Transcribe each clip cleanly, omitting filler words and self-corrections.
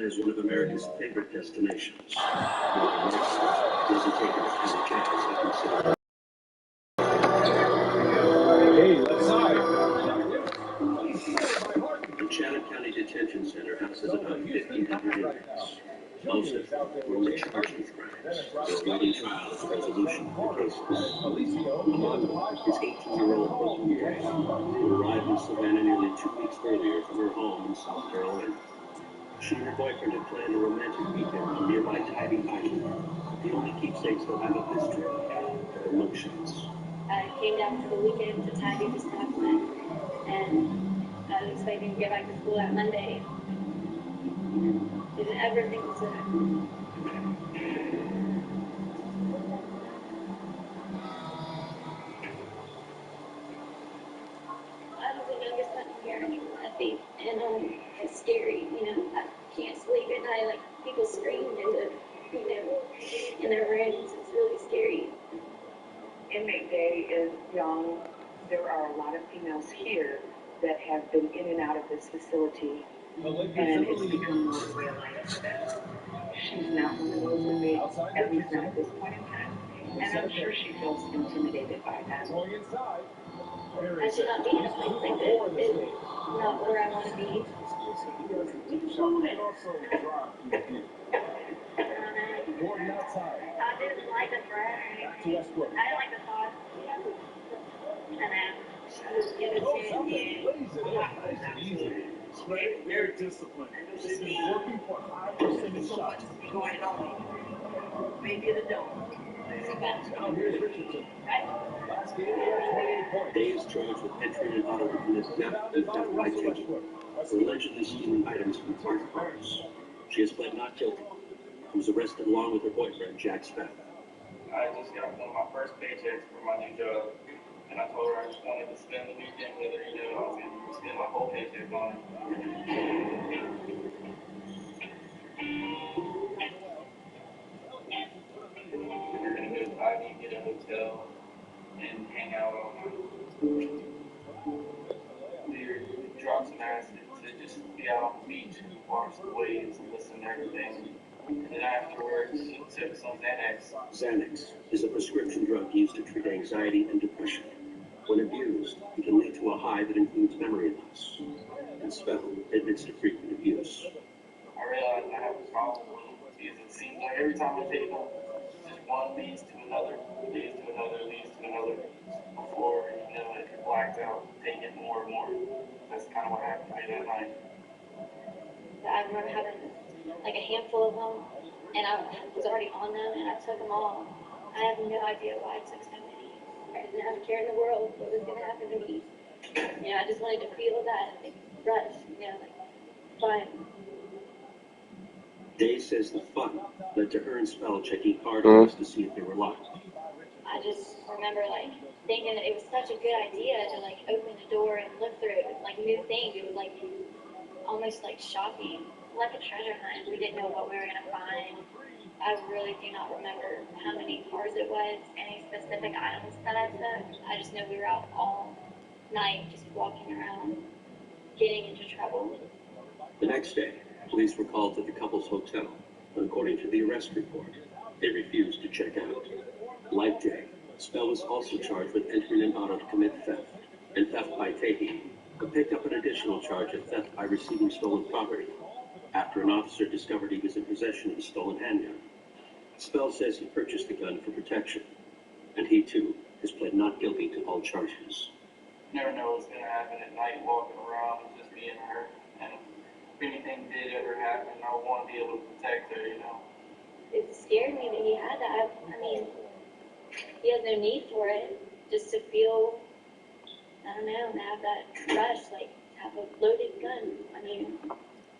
is one of America's favorite destinations. Doesn't take it as a chance to consider. Hey, let's side. The Chatham County Detention Center houses about 1,500 inmates. Most of them were charged with crimes. They're awaiting trial and resolution of their cases. Among them is 18-year-old Brooklyn Gray, who arrived in Savannah nearly 2 weeks earlier from her home in South Carolina. She and her boyfriend had planned a romantic weekend on nearby Tybee Island. The only keepsakes they'll have of this trip are mugshots. I came down for the weekend to Tybee just to have fun, and I was expecting to get back to school that Monday. Didn't ever think it would. I was the youngest one here, I think, and it's scary, I can't sleep at night, like, people scream in their rooms, it's really scary. Inmate Day is young. There are a lot of females here that have been in and out of this facility, and it's become more realized that she's not one of those inmates, at least not at this point in time, and I'm sure she feels intimidated by that. I should not be in a place like this. It's not where I want to be. I didn't like the threat. I didn't like the thought. And I was innocent and Very disciplined. She's been working for high percentage shots. Going on. Maybe the dome. Now here's Richardson. Last game, he had 28 points. Day is charged with entering an auto to commit theft and theft by taking, for allegedly stealing items from parked cars. She has pled not guilty. She was arrested along with her boyfriend, Jack Speck. I just got one of my first paychecks for my new job, and I told her I just wanted to spend the weekend with her. I was going to spend my whole paycheck on her. We're going to go to Ivy, get a hotel, and hang out all night. We drop some acid to just be out on the beach and watch the waves and listen to everything. And then afterwards, took some Xanax. Xanax is a prescription drug used to treat anxiety and depression. When abused, it can lead to a high that includes memory loss. And Spell admits to frequent abuse. I realized I have a problem with it because it seems like every time I take them, just one leads to another, leads to another, leads to another. Before, it blacked out, taking more and more. That's kind of what happened to me that night. I remember having like a handful of them, and I was already on them, and I took them all. I have no idea why I took so many. I didn't have a care in the world what was going to happen to me. I just wanted to feel that rush, like fun. Day says the fun led to her and Spell checking car doors to see if they were locked. I just remember thinking that it was such a good idea to open the door and look through it. It was new things. It was almost shocking, like a treasure hunt. We didn't know what we were going to find. I really do not remember how many cars it was, any specific items that I took. I just know we were out all night just walking around, getting into trouble. The next day, police were called to the couple's hotel, but according to the arrest report, they refused to check out. Like Jay, Spell was also charged with entering an auto to commit theft and theft by taking, but picked up an additional charge of theft by receiving stolen property after an officer discovered he was in possession of a stolen handgun. Spell says he purchased the gun for protection, and he too has pled not guilty to all charges. You never know what's going to happen at night walking around and just being her. And if anything did ever happen, I would want to be able to protect her, It scared me that he had that. I mean, he had no need for it, just to feel, I don't know, and have that rush, have a loaded gun. I mean,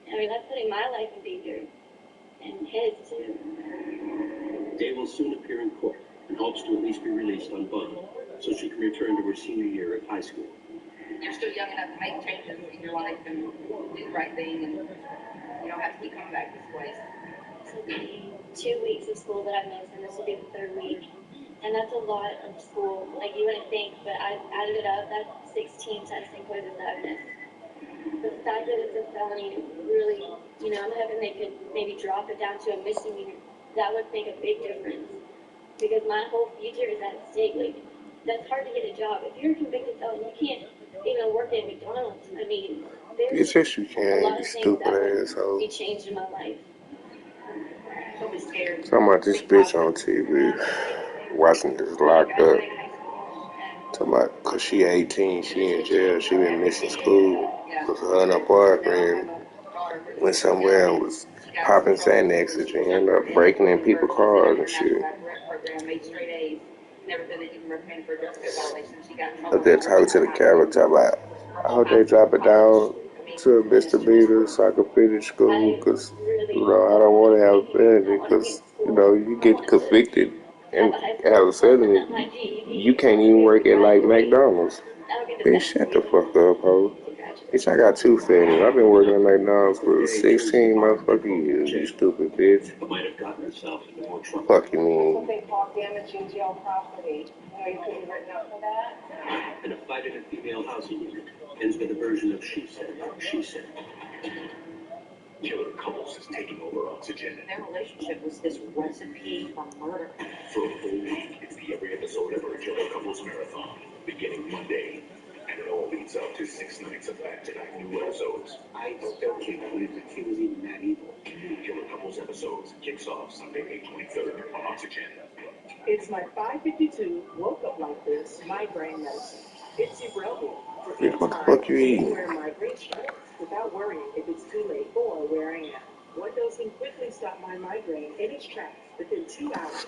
that's putting my life in danger, and his too. Day will soon appear in court and hopes to at least be released on bond, so she can return to her senior year at high school. You're still young enough to make changes in your life and do the right thing, and you don't have to keep coming back this place. This will be 2 weeks of school that I missed, and this will be the third week. And that's a lot of school. You wouldn't think, but I added it up. That's 16 testing quizzes that I've missed. the fact that it's a felony really, you know, I'm hoping they could maybe drop it down to a misdemeanor. That would make a big difference because my whole future is at stake. Like, that's hard to get a job. If you're a convicted felon, you can't even work at McDonald's. I mean, there's Yes, you a can, lot you of things stupid that would asshole. be changed in my life. Don't be scared. Talking about this bitch on TV, Washington's locked up. Talking about, cause she 18, she in jail, she been missing school. Cause her and her boyfriend went somewhere and was popping Xanax and ended up breaking in people's cars and shit. Up there talking to the camera, talking about, I hope they drop it down to a misdemeanor so I can finish school, cause, you know, I don't want to have a felony, cause, you know, you get convicted and have a felony, you can't even work at, like, McDonald's. Bitch, shut the fuck up, ho. Bitch, I got 2 felonies. I've been working at McDonald's for 16 motherfucking years, you stupid bitch. But might have gotten herself into more trouble. Fuck you mean? They call damaging jail property. You know, you could be written up for that. And a fight in a female housing unit ends with a version of she said, she said. Killer Couples is taking over Oxygen. Their relationship was this recipe for murder. For a whole week, it's the every episode ever Killer Couples Marathon, beginning Monday. And it all leads up to 6 nights of back-to-back new episodes. I still can't believe that she was even that evil. Killer Couples episodes kicks off Sunday, May 23rd on Oxygen. It's my 5:52, woke up like this, migraine medicine. It's Ubrelvy. Bitch, what the fuck you eating? Wear migraine strips without worrying if it's too late or where I am. One dose can quickly stop my migraine in its tracks within 2 hours.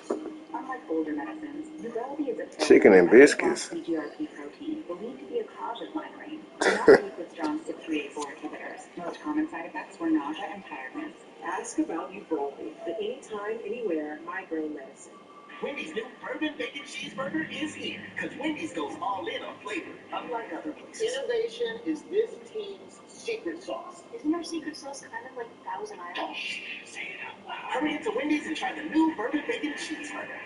Unlike older medicines, Ubrelvy is a Chicken and biscuits. CGRP protein believed to be a cause of migraine. Not used with strong CYP3A4 inhibitors. Most common side effects were nausea and tiredness. Ask about Ubrelvy, the anytime, anywhere migraine medicine. Wendy's new bourbon bacon cheeseburger is here, because Wendy's goes all in on flavor, unlike other places. Innovation is this team's secret sauce. Isn't our secret sauce kind of like Thousand Island? Say it out loud. Hurry into Wendy's and try the new bourbon bacon cheeseburger.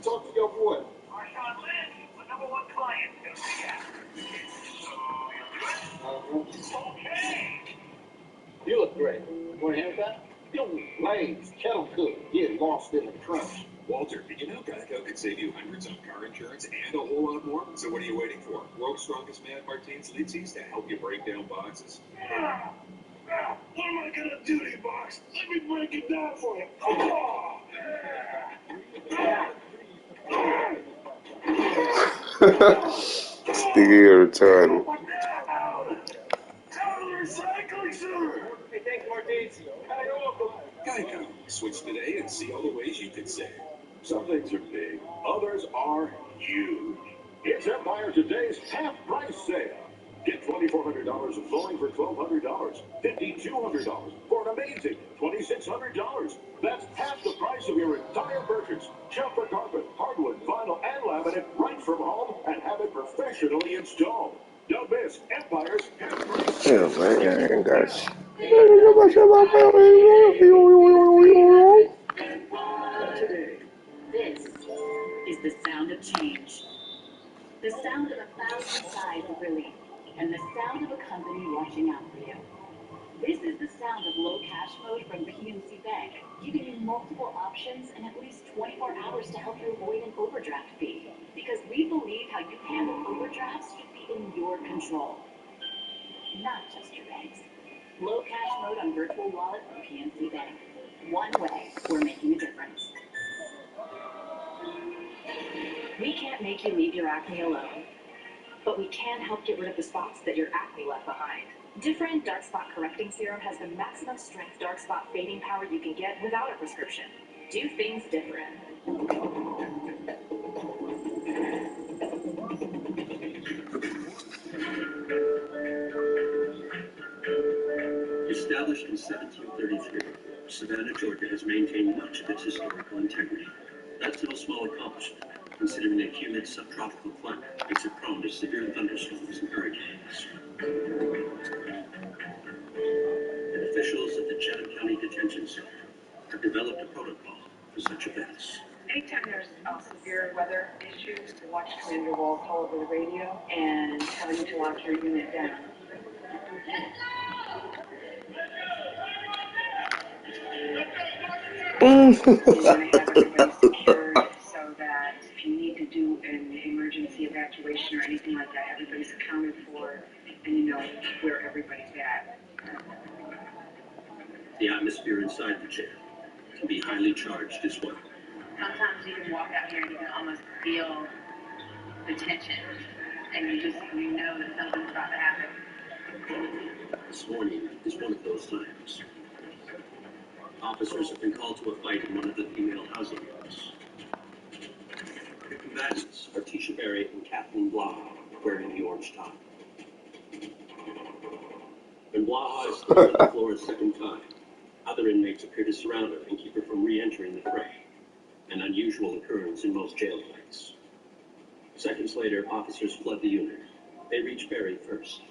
Talk to your boy. Marshawn Lynch, the #1 client. Gonna see ya. Okay. You look great. Want a haircut? Lanes, kettle cook, get lost in the crunch. Walter, did you know Geico could save you hundreds on car insurance and a whole lot more? So what are you waiting for? World's strongest man, Martins Litzis, to help you break down boxes. Now, what am I gonna do to you, box? Let me break it down for you. Oh! This nigga here retarded. Tell the recycling center. Hey, thanks, Martins. You're welcome. Geico. Switch today and see all the ways you can save. Some things are big, others are huge. It's Empire Today's half-price sale. Get $2,400 of flooring for $1,200, $5,200 for an amazing $2,600. That's half the price of your entire purchase. Shop for carpet, hardwood, vinyl, and laminate right from home and have it professionally installed. Don't miss Empire's half-price Yeah, sale. man, I ain't got shit. Today. This is the sound of change. The sound of 1,000 sighs of relief. And the sound of a company watching out for you. This is the sound of low cash mode from PNC Bank, giving you multiple options and at least 24 hours to help you avoid an overdraft fee. Because we believe how you handle overdrafts should be in your control, not just your bank's. Low cash mode on virtual wallet from PNC Bank. One way we're making a difference. We can't make you leave your acne alone, but we can help get rid of the spots that your acne left behind. Different Dark Spot Correcting Serum has the maximum strength dark spot fading power you can get without a prescription. Do things different. Established in 1733, Savannah, Georgia has maintained much of its historical integrity. That's no small accomplishment, considering the humid subtropical climate makes it prone to severe thunderstorms and hurricanes. And officials at the Chatham County Detention Center have developed a protocol for such events. Anytime there's severe weather issues, watch Commander Wall call over the radio and tell you to lock your unit down. We want to have everybody secured so that if you need to do an emergency evacuation or anything like that, everybody's accounted for and you know where everybody's at. The atmosphere inside the jail can be highly charged as well. Sometimes you can walk out here and you can almost feel the tension, and you know that something's about to happen. This morning is one of those times. Officers have been called to a fight in one of the female housing units. The combatants are Tisha Berry and Kathleen Blaha, wearing the orange top. When Blaha is thrown to the floor a second time, other inmates appear to surround her and keep her from re-entering the fray, an unusual occurrence in most jail fights. Seconds later, officers flood the unit. They reach Berry first.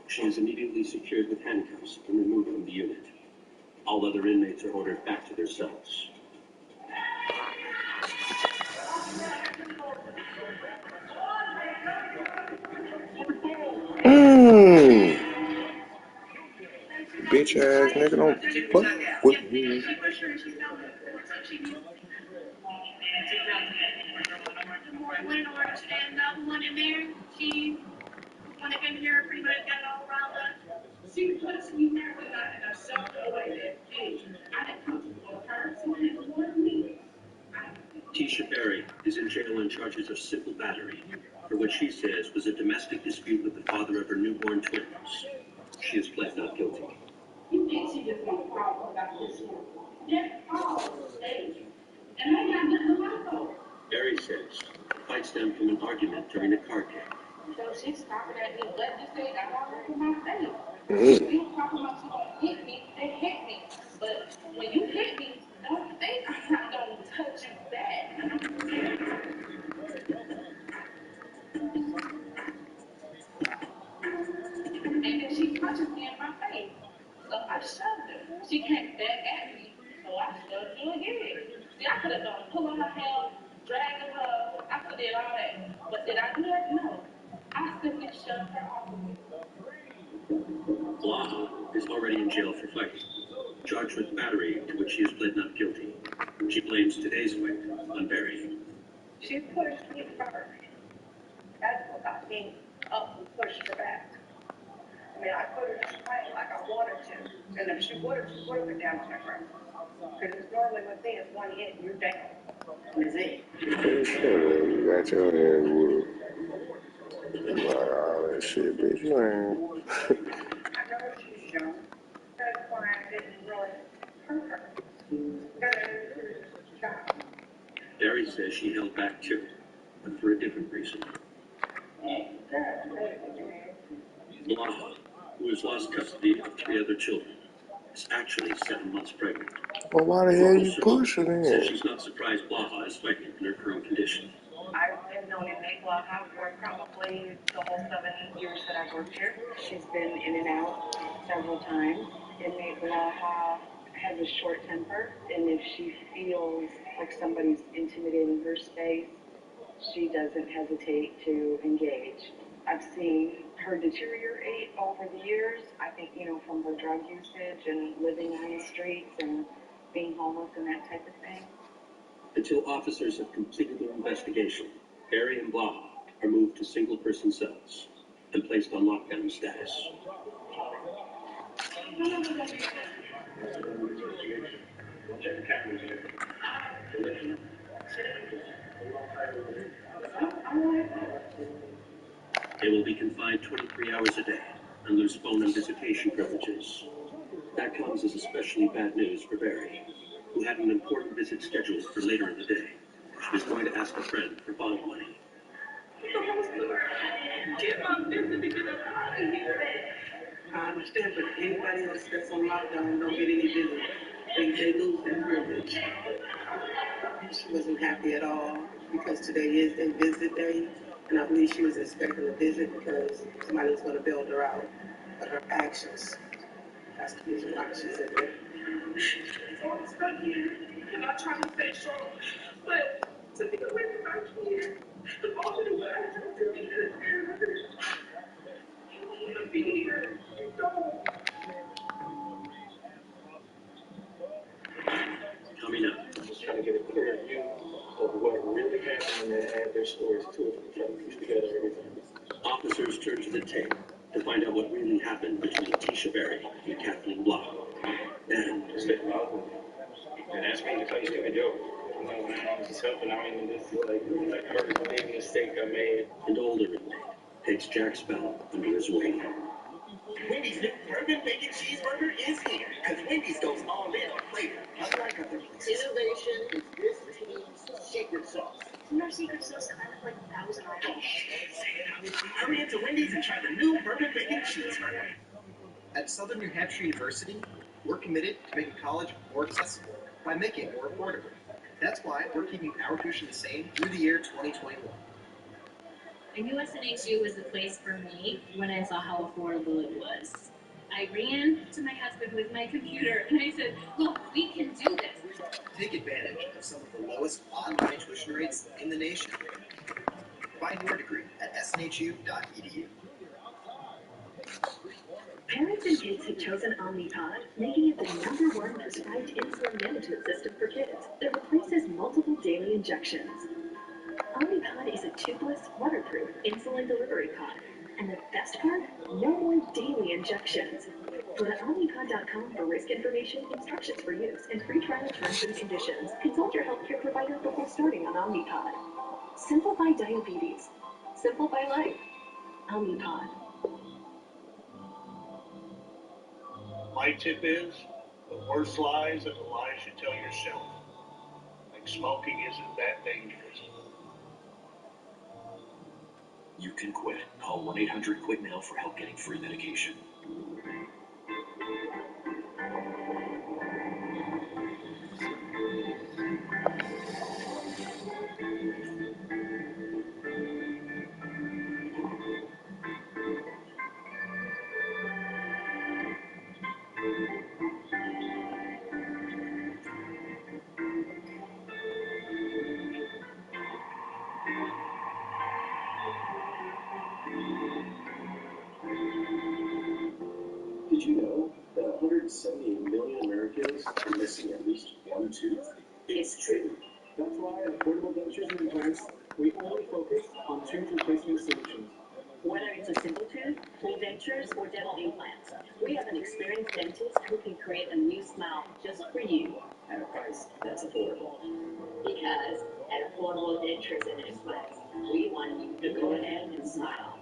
She is immediately secured with handcuffs and removed from the unit. All other inmates are ordered back to their cells. Bitch ass nigga, don't fuck with me. When order stand up, one in there, she, when they came here, pretty much got it all riled up. She puts me there and I shoved her away that page. I didn't come to for her, so it was one of me. Tisha Berry is in jail on charges of simple battery, for what she says was a domestic dispute with the father of her newborn twins. She has pled not guilty. You think she just got a problem about this one? That's all the stage. And I got nothing to lie for. Berry says the fight stemmed from an argument during a card game. So she's stopping at me, let me say, I got her in my face. You talking about she gonna hit me, they hit me. But when you hit me, don't think I'm not gonna touch you back. And then she punches me in my face. So I shoved her. She came back at me, so I shoved her again. See, I could have done pulling her hair, dragging her. I could have did all that. But did I do that? No. I simply shoved her off of me. Blaha is already in jail for fighting, charged with battery, to which she has pled not guilty. She blames today's fight on Berry. She pushed me first. That's what got me up and pushed her back. I mean, I put her to fight like I wanted to. And if she would have been down on her ground. Because it's normally with me, it's one hit and you're down. That's it. You got your head wood. Like all that shit, bitch. You ain't. I know she's young. That's why I didn't really hurt her. Because it's a child. Berry says she held back too, but for a different reason. Blaha, who has lost custody of 3 other children, is actually 7 months pregnant. Well, why the hell you pushing Says it? she's not surprised Blaha is fighting in her current condition. I've been known inmate Blaha for probably the whole 7 years that I've worked here. She's been in and out several times. Inmate Blaha has a short temper, and if she feels like somebody's intimidating her space, she doesn't hesitate to engage. I've seen her deteriorate over the years. I think, from her drug usage and living on the streets and being homeless and that type of thing. Until officers have completed their investigation, Berry and Blaha are moved to single-person cells and placed on lockdown status. They will be confined 23 hours a day and lose phone and visitation privileges. That comes as especially bad news for Berry, who had an important visit scheduled for later in the day. She was going to ask a friend for bond money. I understand, but anybody else that's on lockdown don't get any visits. They lose that privilege. She wasn't happy at all because today is their visit day, and I believe she was expecting a visit because somebody was going to bail her out. But her actions, that's the reason why she said that. And I try to stay strong, but So they went to my kid. The father was asking to be here. You want to be here. You don't. Coming up. Just trying to get a clear view of what really happened and then add their stories to it and try to piece together everything. Officers turn to the tape to find out what really happened between Tisha Berry and Kathleen Block. And And ask me to tell you stupid joke. I was just helping out in this like big mistake I made. an older inmate takes Jack Spell under his wing. Wendy's new bourbon bacon cheeseburger is here. Because Wendy's goes all in on flavor. Unlike other places. Innovation is this team's secret sauce. Your secret sauce, I have like 1,000 items. Hurry into Wendy's and try the new bourbon bacon cheeseburger. At Southern New Hampshire University, we're committed to making college more accessible by making it more affordable. That's why we're keeping our tuition the same through the year 2021. I knew SNHU was the place for me when I saw how affordable it was. I ran to my husband with my computer and I said, look, we can do this. Take advantage of some of the lowest online tuition rates in the nation. Find your degree at snhu.edu. Parents and kids have chosen Omnipod, making it the #1 prescribed insulin management system for kids that replaces multiple daily injections. Omnipod is a tubeless, waterproof insulin delivery pod. And the best part? No more daily injections. Go to Omnipod.com for risk information, instructions for use, and free trial terms and conditions. Consult your healthcare provider before starting on Omnipod. Simplify diabetes. Simplify life. Omnipod. My tip is, the worst lies are the lies you tell yourself. Like smoking isn't that dangerous. You can quit. Call 1-800-QUIT-NOW for help getting free medication. Did you know that 178 million Americans are missing at least one tooth? It's true. That's why at Affordable Dentures and Implants, we only focus on tooth replacement solutions. Whether it's a simple tooth, full dentures, or dental implants, we have an experienced dentist who can create a new smile just for you at a price that's affordable. Because at Affordable Dentures and Implants, we want you to go ahead and smile.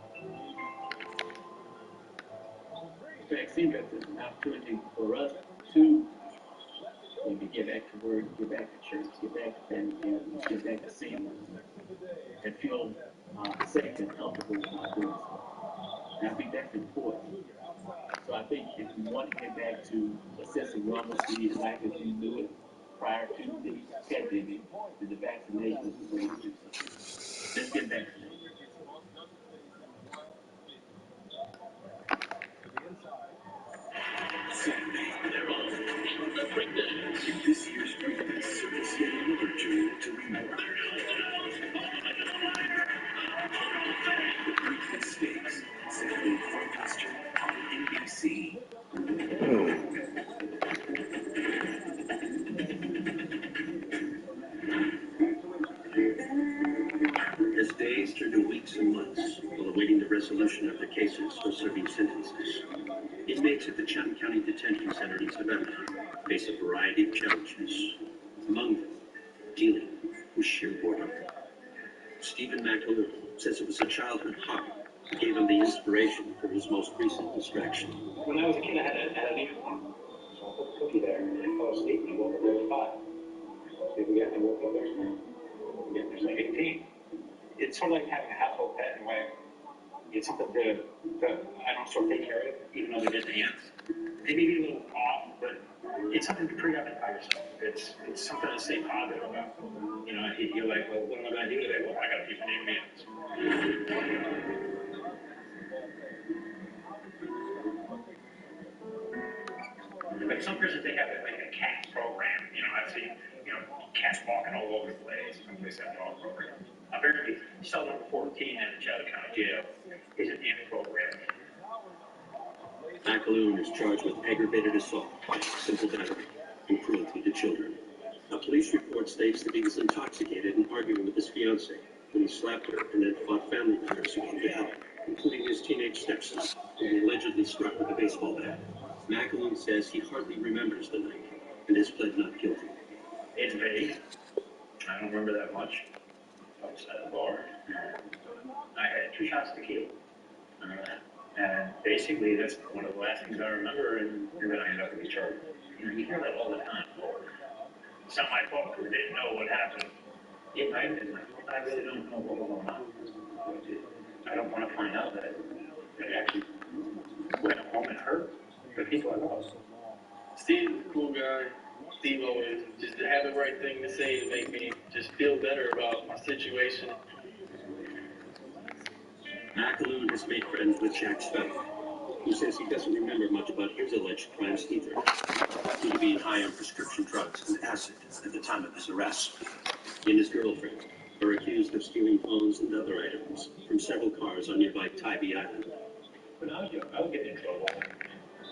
Vaccine got an opportunity for us to maybe get back to work, get back to church, get back to family gatherings, get back to seeing one another, and feel safe and comfortable doing so. And I think that's important. So I think if we want to get back to assessing normalcy like as we knew it prior to the pandemic, then the vaccination is the way to do so. Let's get vaccinated. Saturday, they're off. The Breakdance. This year's Breakdance circles yet another journey to reward. The Breakdance Stakes. Saturday at 4 Eastern on NBC. As days turn to weeks and months while awaiting the resolution of their cases or serving sentences, inmates at the Chatham County Detention Center in Savannah face a variety of challenges. Among them, dealing with sheer boredom. Stephen McAloon says it was a childhood hobby that gave him the inspiration for his most recent distraction. When I was a kid, I had a uniform. So I put a cookie there, and I fell asleep, and I woke up there at 5. I woke up there's like 18. It's sort of like having a household pet in a way. It's something to I don't sort of take care of, even though they're just ants. They may be a little off, but it's something to preoccupy yourself. It's something to stay positive about. You know, you're like, well, what am I going to do today? Well, I got to feed my damn ants. But some prisons, they have like a cat program. You know, I've seen, cats walking all over the place. Someplace that dog program. Apparently, cell number 14 in the Chatham County Jail is an in program. McAloon is charged with aggravated assault, simple battery, and cruelty to children. A police report states that he was intoxicated and arguing with his fiancée when he slapped her and then fought family members who came to help, including his teenage stepson, whom he allegedly struck with a baseball bat. McAloon says he hardly remembers the night and has pled not guilty. It's vague. I don't remember that much. Outside the bar, I had 2 shots tequila. And basically, that's one of the last things I remember, and you're going to end up in the charge. You know, you hear that all the time. Some of my folks didn't know what happened. It might have been, I really don't know what was going on. I don't want to find out that it actually went home and hurt the people I love. Steve, cool guy. Steve always just had the right thing to say to make me just feel better about my situation. McAloon has made friends with Jack Spell, who says he doesn't remember much about his alleged crimes either, due to being high on prescription drugs and acid at the time of his arrest. He and his girlfriend are accused of stealing phones and other items from several cars on nearby Tybee Island. When I was young, I would get in trouble.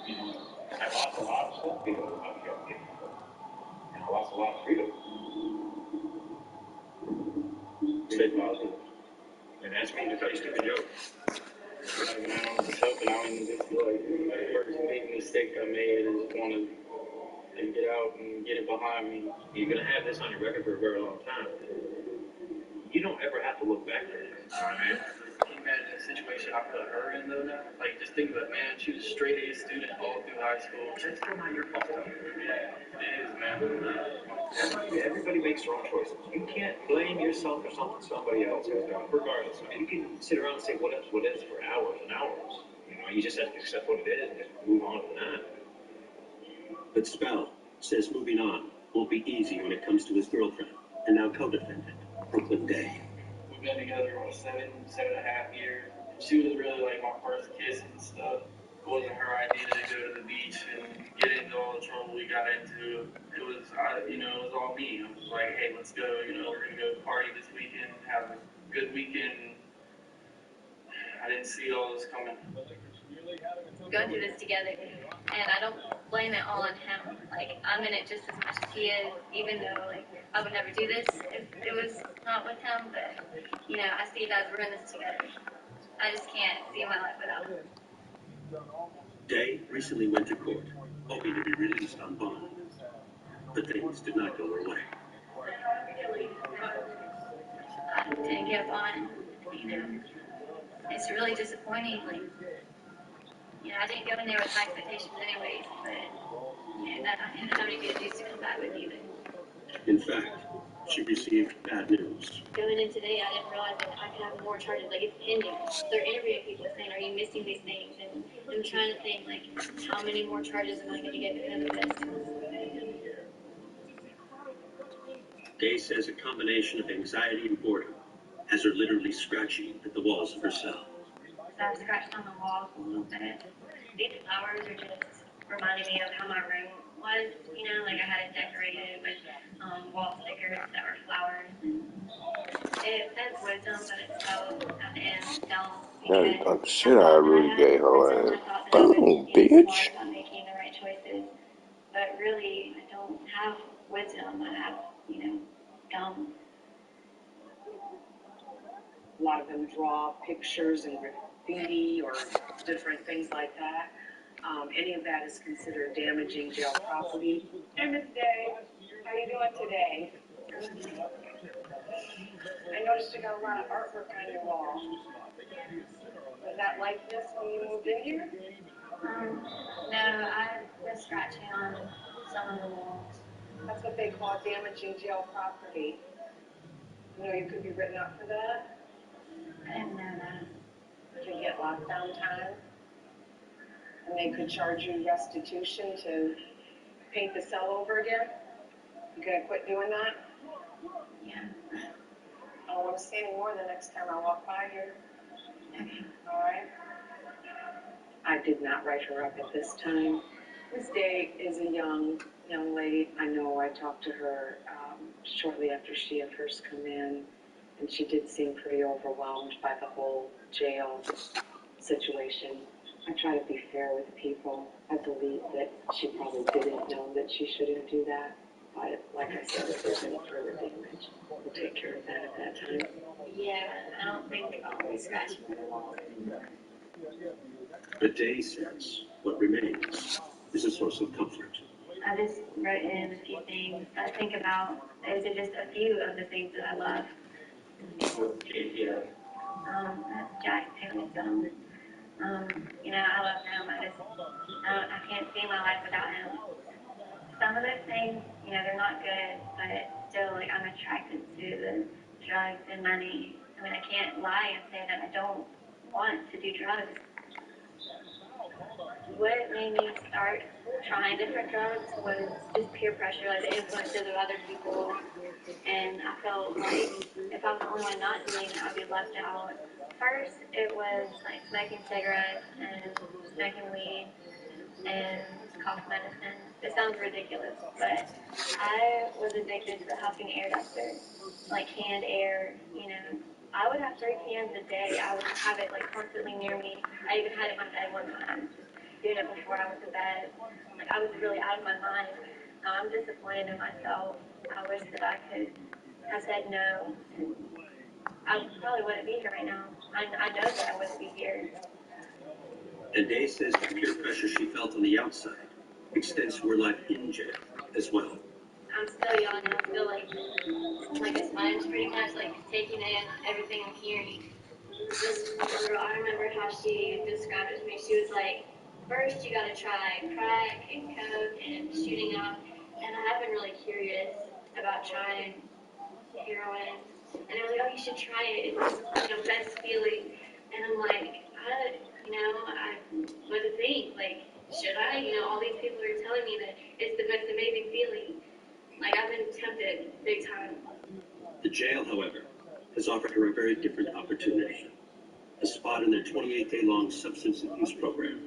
You know, I lost a lot of stuff because I was young. And I lost a lot of freedom. Stay positive. And that's me to face the joke. When I was helping out and just like the first big mistake I made is want to get out and get it behind me. You're going to have this on your record for a very long time. You don't ever have to look back at it. Man, can you imagine the situation I put her in though now? Like just think about it, man, she was a straight A student all through high school. That's still not your fault, though. Yeah, it is, man. Everybody makes their own choices. You can't blame yourself for something somebody else has done, regardless. I mean, you can sit around and say what is for hours and hours. You know, you just have to accept what it is and just move on to that. But Spell says moving on won't be easy when it comes to his girlfriend and now co-defendant, Brooklyn Day. We've been together for 7.5 years. She was really like my first kiss and stuff. It wasn't her idea to go to the beach and get into all the trouble we got into. It was, it was all me. I was like, hey, let's go. We're gonna go party this weekend, have a good weekend. I didn't see all this coming. Going through this together, and I don't blame it all on him. Like, I'm in it just as much as he is, even though, like, I would never do this if it was not with him, but, I see it as we're in this together. I just can't see my life without him. Day recently went to court, hoping to be released on bond. But things did not go her way. I didn't get bond, It's really disappointing, like, I didn't go in there with high expectations anyways, but, I didn't have any good news to come back with either. In fact, she received bad news. Going in today, I didn't realize that I could have more charges. Like, it's pending. They're interviewing people saying, are you missing these things? And I'm trying to think, like, how many more charges am I going to get because of this? Day says a combination of anxiety and boredom has her literally scratching at the walls of her cell. So I scratched on the walls a little bit. These flowers are just reminding me of how my room was, like I had it decorated with wall stickers that were flowers. It says wisdom, but it's spelled at the end, don't. Yeah, the shit out of Rudy Gay, hoe ass. Boom, bitch. I'm making the right choices, but really, I don't have wisdom. I have, dumb. A lot of them draw pictures and graffiti or different things like that. Any of that is considered damaging jail property. Hey, Miss Day, how you doing today? I noticed you got a lot of artwork on your wall. Was that like this when you moved in here? No, I was scratching on some of the walls. That's what they call damaging jail property. You could be written up for that. I didn't know that. You could get lockdown time. And they could charge you restitution to paint the cell over again. You gonna quit doing that? Yeah. I don't want to see any more the next time I walk by here. Okay. All right? I did not write her up at this time. Miss Day is a young lady. I know I talked to her shortly after she had first come in, and she did seem pretty overwhelmed by the whole jail situation. I try to be fair with people. I believe that she probably didn't know that she shouldn't do that. But like I said, if there's any further damage, we'll take care of that at that time. Yeah, I don't think I'll be scratching my wall anymore. But Day says what remains is a source of comfort. I just wrote in a few things I think about. Those are just a few of the things that I love. Yeah. Jack Taylor's film. I love him. I can't see my life without him. Some of those things, they're not good, but still, like, I'm attracted to the drugs and money. I mean, I can't lie and say that I don't want to do drugs. What made me start trying different drugs was just peer pressure, like the influences of other people. And I felt like if I was the only one not doing it, I'd be left out. First, it was like smoking cigarettes and smoking weed and cough medicine. It sounds ridiculous, but I was addicted to the huffing air duster, like canned air, I would have 3 cans a day. I would have it like constantly near me. I even had it in my bed one time, just doing it before I went to bed. Like I was really out of my mind. Now I'm disappointed in myself. I wish that I could have said no. And I probably wouldn't be here right now. I know that I wouldn't be here. And Day says the peer pressure she felt on the outside extends to her life in jail as well. I'm still young and I feel like a sponge, pretty much, like taking in everything I'm hearing. This girl, I remember how she described it to me. She was like, first you gotta try crack and coke and shooting up. And I have been really curious about trying heroin. And they were like, oh, you should try it. It's the best feeling. And I'm like, what to think? Like, should I? All these people are telling me that it's the most amazing feeling. Like, I've been tempted big time. The jail, however, has offered her a very different opportunity. A spot in their 28-day-long substance abuse program.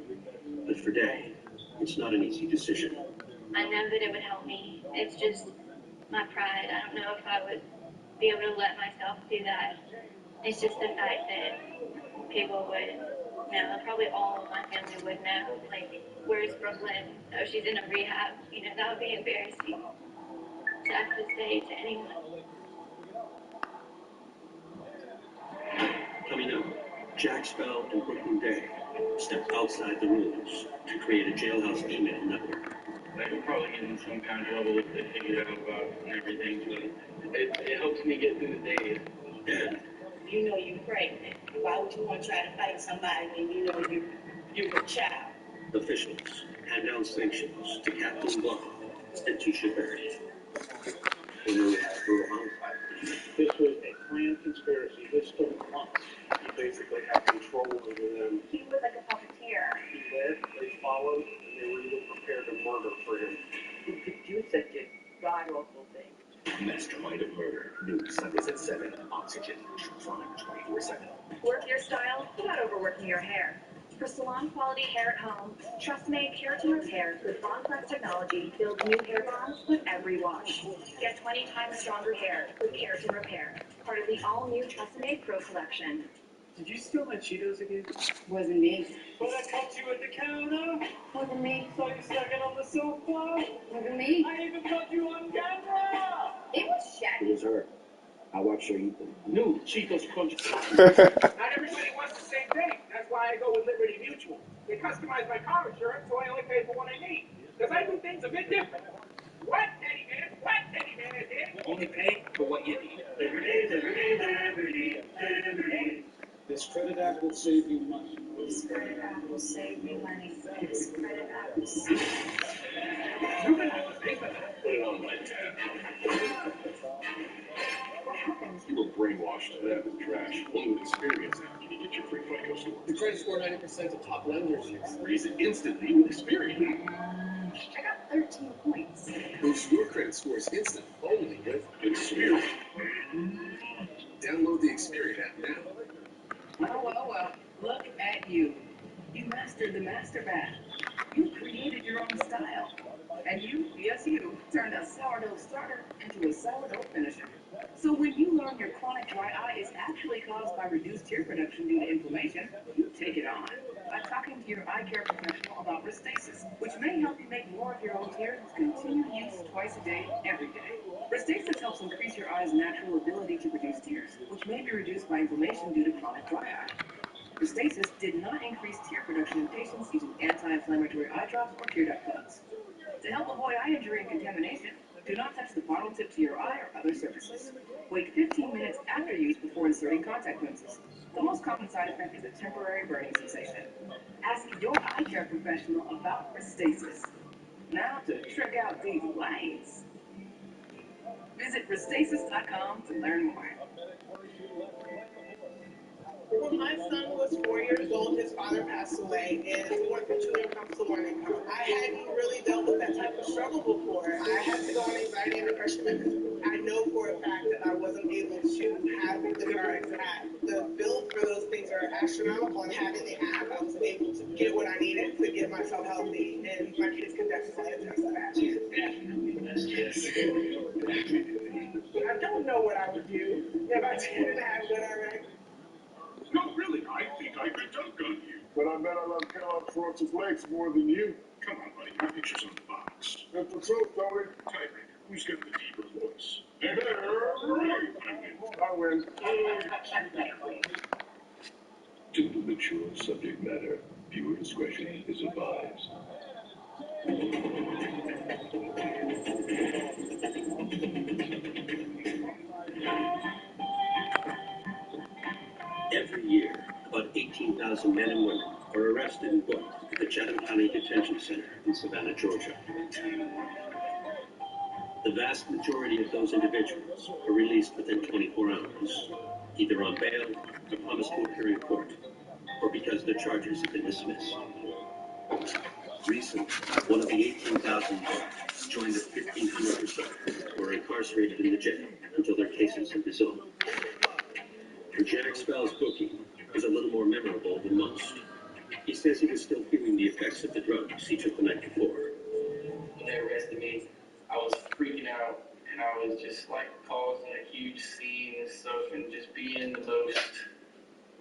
But for Day, it's not an easy decision. I know that it would help me. It's just my pride. I don't know if I would be able to let myself do that. It's just the fact that people would know. Probably all of my family would know. Like, where's Brooklyn? Oh, she's in a rehab. That would be embarrassing to have to say to anyone. Coming up, Jack Spell and Brooklyn Day step outside the rules to create a jailhouse email network. We're probably getting some kind of level to figure out about and everything, so it helps me get through the day. And you're pregnant. Why would you want to try to fight somebody when you're a child? officials hand down sanctions to Captain Bluff and Tisha Berry. In a brutal homicide. This was a planned conspiracy. This took months. He basically had control over them. He was like a puppeteer. He led, they followed, and they were even prepared to murder for him. Who could do such a god-awful thing? Mastermind of Murder. New Sundays at 7 on Oxygen. Fun 24/7. Work your style without overworking your hair. For salon quality hair at home, Tresemme Keratin Repair with Bond Press technology builds new hair bonds with every wash. Get 20 times stronger hair with Keratin Repair, part of the all-new Tresemme Pro collection. Did you steal my Cheetos again? Wasn't me. But I caught you at the counter. Wasn't me. Saw you snacking on the sofa. Wasn't me. I even caught you on camera. It was Shaggy. It was her. I watched her eat them. New Cheetos Crunch. Not everybody wants the same thing. That's why I go with Liberty Mutual. They customize my car insurance, so I only pay for what I need. Because I do things a bit different. What, Eddie Man? What, Eddie Man? Only pay for what you need. Liberty, Liberty, Liberty, Liberty. This credit app will save you money. This credit app will save me money. This credit app will save me money. You're going to have to pay for that. Put it on my tab. What happens? You were brainwashed. That is trash. Only with experience now can you get your free FICO score. The credit score 90% of top lenders use. Raise it instantly with experience. I got 13 points. Boost your credit scores instant only with Experian. Download the Experian app now. Well. Look at you. You mastered the master bath. You created your own style. sourdough finisher. So when you learn your chronic dry eye is actually caused by reduced tear production due to inflammation, you take it on by talking to your eye care professional about Restasis, which may help you make more of your own tears with continued use twice a day, every day. Restasis helps increase your eye's natural ability to produce tears, which may be reduced by inflammation due to chronic dry eye. Restasis did not increase tear production in patients using anti-inflammatory eye drops or tear duct plugs. To help avoid eye injury and contamination, do not touch the bottle tip to your eye or other surfaces. Wait 15 minutes after use before inserting contact lenses. The most common side effect is a temporary burning sensation. Ask your eye care professional about Restasis. Now to trick out these lines. Visit Restasis.com to learn more. When my son was 4 years old, his father passed away, and we went from 2 incomes to 1 income. I hadn't really dealt with that type of struggle before. I had to go on anxiety and depression medicine. I know for a fact that I wasn't able to have the GoodRx app. The bills for those things are astronomical, and having the app, I was able to get what I needed to get myself healthy, and my kids can definitely attest to that. I don't know what I would do if I didn't have GoodRx. No, really, I think I could dunk on you. But I bet I love Kellogg's Frosted Flakes more than you. Come on, buddy, my picture's on the box. That's the truth, Tony. Tiebreaker. Who's got the deeper voice? I win. Due to mature subject matter, viewer discretion is advised. Every year, about 18,000 men and women are arrested and booked at the Chatham County Detention Center in Savannah, Georgia. The vast majority of those individuals are released within 24 hours, either on bail, upon a school hearing court, or because their charges have been dismissed. Recently, one of the 18,000 booked joined the 1,500 or so who are incarcerated in the jail until their cases have resolved. For Jack Spell's booking is a little more memorable than most. He says he was still feeling the effects of the drugs he took the night before. When they arrested me, I was freaking out, and I was just like causing a huge scene and stuff, and just being the most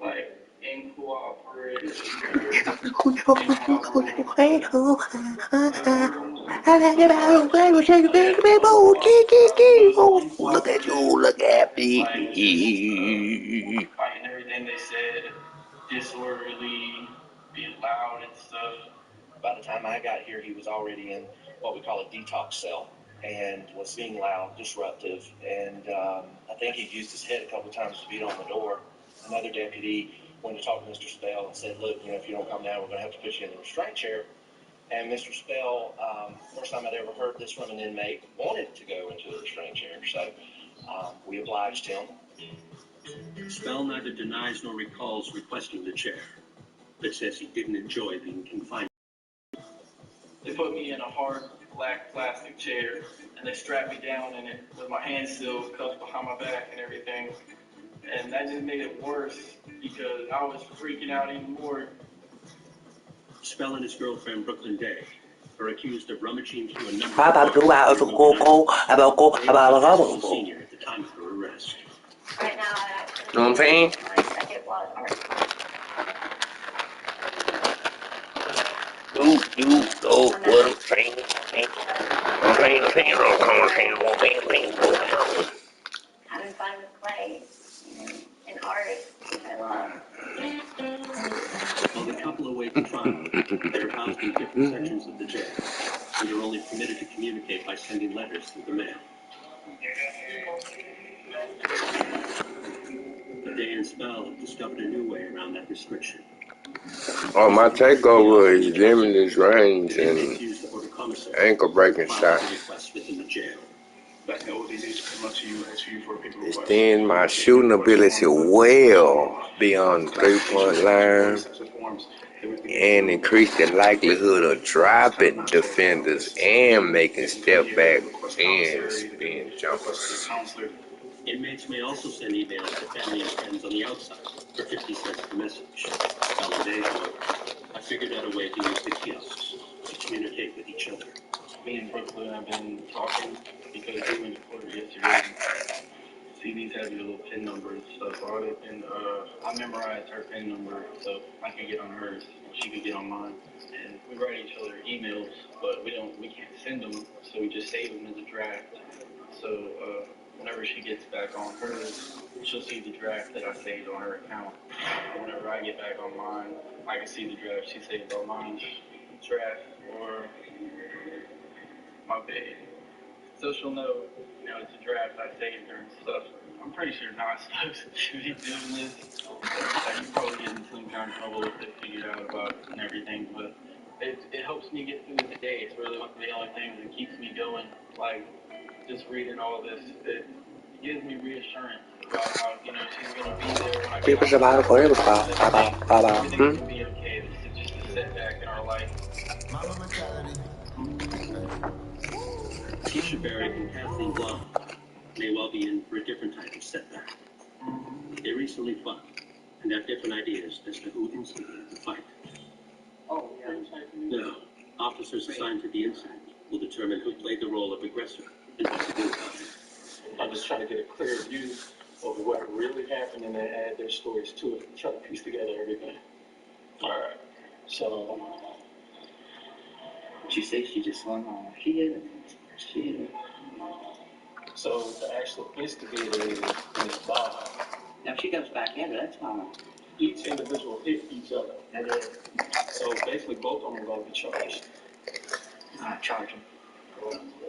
like incooperative. Look at you, look at me. Fighting everything they said, disorderly, being loud and stuff. By the time I got here, he was already in what we call a detox cell and was being loud, disruptive, and I think he'd used his head a couple of times to beat on the door. Another deputy went to talk to Mr. Spell and said, look, if you don't come down, we're going to have to put you in the restraint chair. And Mr. Spell, first time I'd ever heard this from an inmate, wanted to go into the restraint chair, so we obliged him. Spell neither denies nor recalls requesting the chair, but says he didn't enjoy being confined. They put me in a hard black plastic chair, and they strapped me down in it with my hands still cuffed behind my back and everything. And that just made it worse because I was freaking out even more. Spell and his girlfriend, Brooklyn Day, are accused of rummaging through a number Senior at the time of her arrest. Right now, Know what I'm saying? my second blood art. What I'm saying. Having fun with clay and art I love. While the couple await the trial, they're housed in different sections of the jail and are only permitted to communicate by sending letters through the mail. But Day and Spell have discovered a new way around that restriction. Oh, my takeover is limited range and ankle breaking shots. Extend my shooting ability well beyond the 3-point line and increase the likelihood of dropping defenders and making step back and spin jumpers. Inmates may also send emails to family and friends on the outside for 50 cents per message. Spell and Day, however, I figured out a way to use the kiosks to communicate with each other. Me and Brooklyn have been talking because we went to court yesterday. See these have your little PIN number and stuff on it, and I memorized her PIN number so I could get on hers and she could get on mine. And we write each other emails, but we can't send them, so we just save them as a draft. So whenever she gets back on hers, she'll see the draft that I saved on her account. And whenever I get back on mine, I can see the draft she saved on mine. Draft or my bed. So she'll know, it's a draft I saved her and stuff. I'm pretty sure not supposed to be doing this. You probably get in some kind of trouble if they figure out about it and everything, but it helps me get through the day. It's really one of the only things that keeps me going. Like, just reading all this, it gives me reassurance about how, she's going to be there when I get out. Everything's going to be okay. This is just a setback in our life. Keisha Berry and Kathleen Blah may well be in for a different type of setback. They recently fought and have different ideas as to who instigated the fight. Oh, yeah. Now, officers assigned to the incident will determine who played the role of aggressor and what to do about it. I'm just trying to get a clear view of what really happened and then add their stories to it, try to piece together everything. All right. So, Did you say she just swung on? She did. So the actual instigator is Bob. Now if she goes back in, that's fine. Each individual hit each other. That is. So basically both of them are going to be charged. Charge them.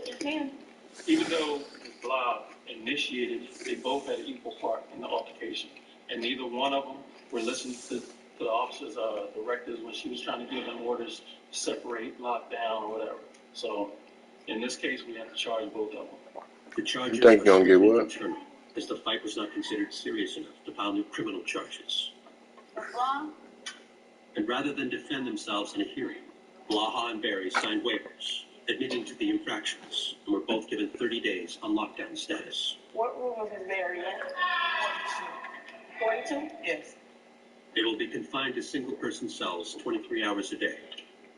You can. Even though Bob initiated, they both had an equal part in the altercation. And neither one of them were listening to the officer's directives when she was trying to give them orders to separate, lock down, or whatever. So in this case, we have to charge both of them. The charges You think are you're gonna get strictly what? internal, as the fight was not considered serious enough to file new criminal charges. And rather than defend themselves in a hearing, Blaha and Berry signed waivers, admitting to the infractions, and were both given 30 days on lockdown status. What room was his Mary in? 42? Yes. They will be confined to single-person cells 23 hours a day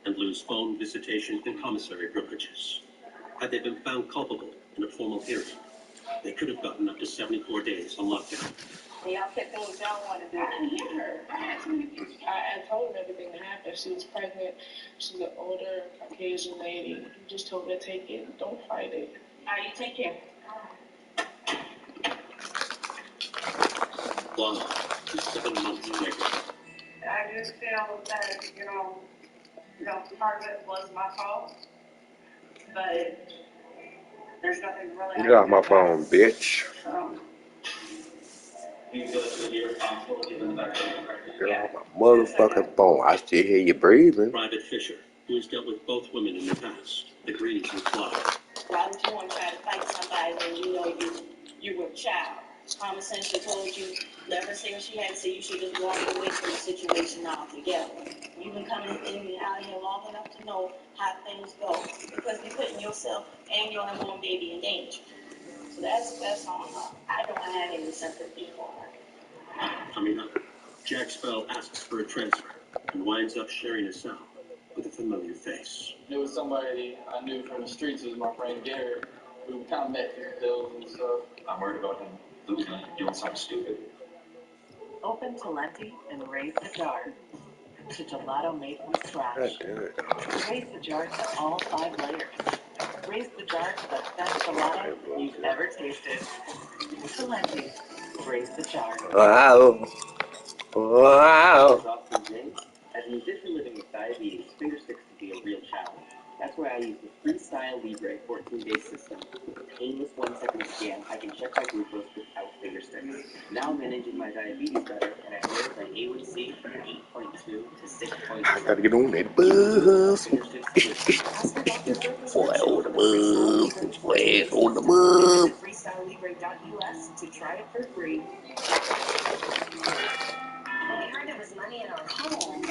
and lose phone, visitation, and commissary privileges. Had they been found culpable in a formal hearing, they could have gotten up to 74 days on lockdown. And y'all kept doing what y'all wanted to do. I didn't hit her. I told her everything that happened. She was pregnant. She's an older Caucasian lady. You just told her to take it. Don't fight it. All right, you take care. Long, 7 months later. I just feel that, part of it was my fault. But there's nothing really Get off my phone, bitch. Get off my motherfucking phone. I still hear you breathing. Private Fisher, who has dealt with both women in the past, agrees with Clark. Why would you want to try to fight somebody when you know you were a child? Common sense told you, let her say what she had to say. You should just walk away from the situation altogether. You've been coming in and out here long enough to know how things go, because you're putting yourself and your unborn baby in danger. So that's on her. I don't have any sympathy for her. Coming up, Jack Spell asks for a transfer and winds up sharing a cell with a familiar face. It was somebody I knew from the streets. It was my friend Garrett. We kind of met through bills and stuff. I'm worried about him losing it, doing something stupid. Open Talenti and raise the jar to gelato made from scratch. Raise the jar to all 5 layers. Raise the jar to the best gelato you've ever tasted. Talenti, raise the jar. Wow. Wow. As a musician living with diabetes, finger sticks can be a real challenge. That's why I use the Freestyle Libre 14-day system. With a painless 1-second scan, I can check my glucose without finger sticks. Now I'm managing my diabetes better, and I lowered my A1C from 8.2 to 6.2. I gotta get on that bus. Boy, on the bus. Boy, on the bus. FreestyleLibre.us to try it for free. We heard there was money in our home.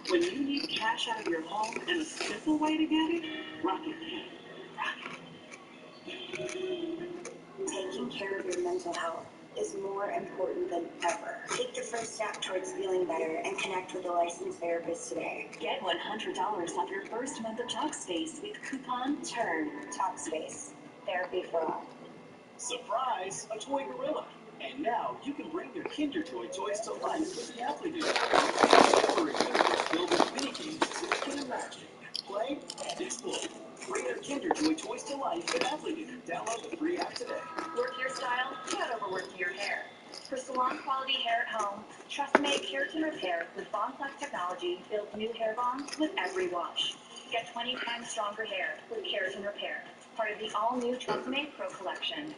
When you need cash out of your home and a simple way to get it, Rocket can. Taking care of your mental health is more important than ever. Take the first step towards feeling better and connect with a licensed therapist today. Get $100 off your first month of Talkspace with coupon TURN. Talkspace. Therapy for all. Surprise! A toy gorilla. And now you can bring your Kinder Joy toys to life with the Applebee's. Discover a universe filled with mini games kids can imagine. Play and explore. Bring your Kinder Joy toys to life with Applebee's. Download the free app today. Work your style, not overwork your hair. For salon quality hair at home, TrustMe Keratin Repair with BondPlex technology builds new hair bonds with every wash. Get 20 times stronger hair with Keratin Repair, part of the all-new TrustMe Pro Collection.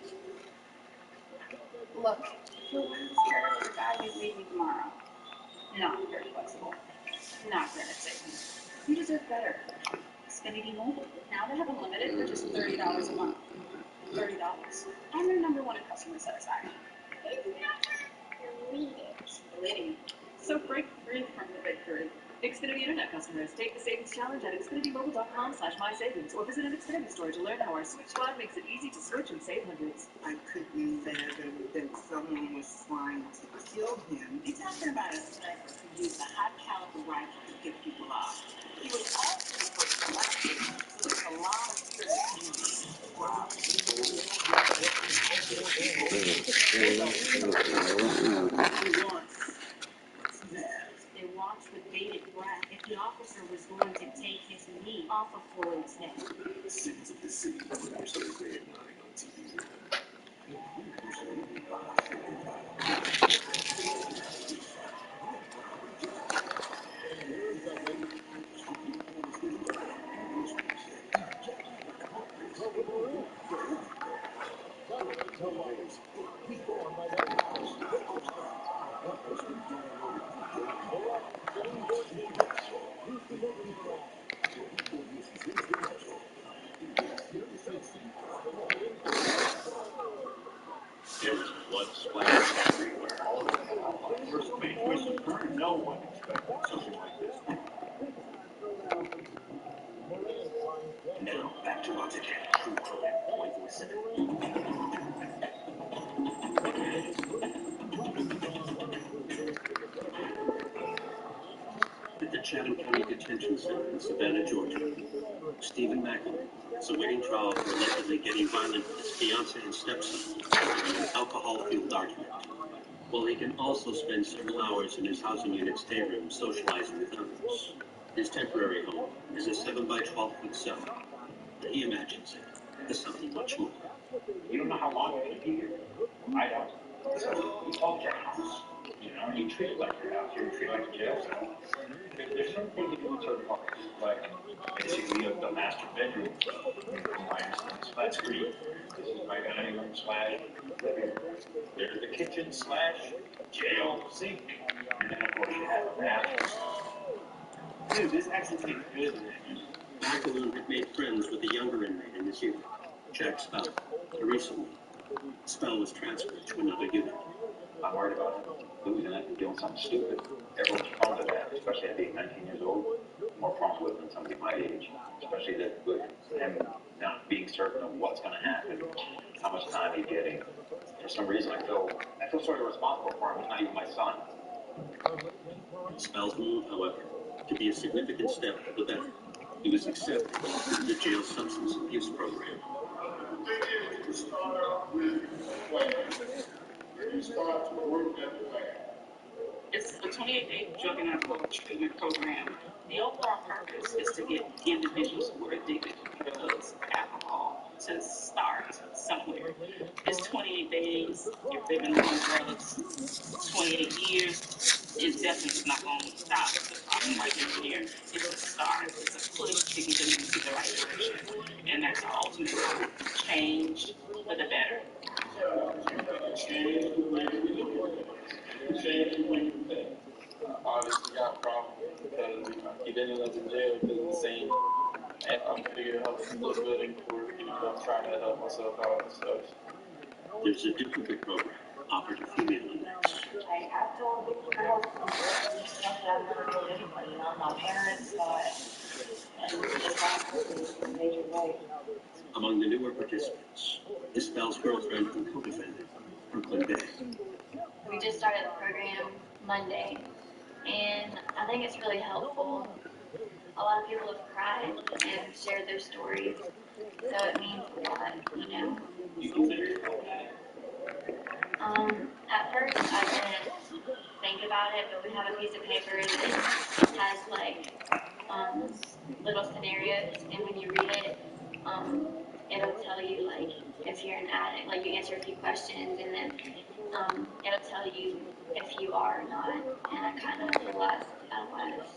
Look, if you're willing to start with a guy who's leaving tomorrow, not very flexible, not granite savings. You deserve better. Xfinity Mobile. Now they have unlimited for just $30 a month. $30. I'm their #1 in customer satisfaction. It's never deleting. So break free from the big three. Xfinity Internet customers, take the savings challenge at xfinitymobile.com/mysavings or visit an Xfinity store to learn how our Switch Squad makes it easy to switch and save hundreds. I couldn't fathom that someone was trying to kill him. You're talking about a sniper who used a high-caliber rifle to pick people off. He was also the first elected, so there's a lot of fear in the community. Wow. They watched with bated breath if the officer was going to take his knee off of Floyd's neck. Sins of the City premieres Thursday at 9 on TV1. There was blood splattering everywhere. All of it. First main twist of turn, no one expected something like this. Now, back to Oxygen. True crime, 24/7. At the Chatham County Detention Center in Savannah, Georgia, Stephen McElroy is awaiting trial for allegedly getting violent with his fiancée and stepson in an alcohol-fueled argument. While he can also spend several hours in his housing unit stateroom socializing with others. His temporary home is a 7 by 12-foot cell, but he imagines it as something much more. You don't know how long you're going to be here. I don't. So you call it your house. You know, you treat it like your house. You don't treat it like a jail cell. There's certain things you do in certain parts, like basically the master bedroom, from my instance, flat screen. This is my dining room / living room. There's the kitchen / jail sink. And then, of course, you have a bathroom. Dude, this actually tastes good in there. McElroy had made friends with a younger inmate in his unit, Jack Spell. Recently, Spell was transferred to another unit. I'm worried about him losing it and doing something stupid. Everyone's prone to that, especially at being 19 years old. More prone to it than somebody my age, especially that with him not being certain of what's going to happen, how much time he's getting. For some reason, I feel sort of responsible for him. He's not even my son. Spell's move, however, to be a significant step for the better. He was accepted into the jail substance abuse program. The thing is, you start out with a plan. Then you start to work that plan. It's a 28-day drug and alcohol treatment program. The overall purpose is to get individuals who are addicted to drugs, alcohol, to start somewhere. It's 28 days, if they've been on drugs 28 years, it's definitely not going to stop the problem right then and there. It's a start, it's a push to get them into the right direction. And that's the ultimate goal. Change for the better. Change the way we look at things. Change the way we think. Obviously got a problem because he didn't end up in jail because of the same. And I'm figuring out a little bit for I'm trying to help myself out and stuff. There's a duplicate program offered to female inmates. I've told girls, something I've never told anybody, not my parents, and it's happened in a major way. Among the newer participants is Spell's girlfriend and co-defendant, Brooklyn Day. We just started the program Monday, and I think it's really helpful. A lot of people have cried and shared their stories, so it means a lot, you know. You consider yourself that? At first I didn't think about it, but we have a piece of paper that has like little scenarios, and when you read it, it'll tell you like if you're an addict, like you answer a few questions, and then it'll tell you if you are or not, and I kind of realized I was.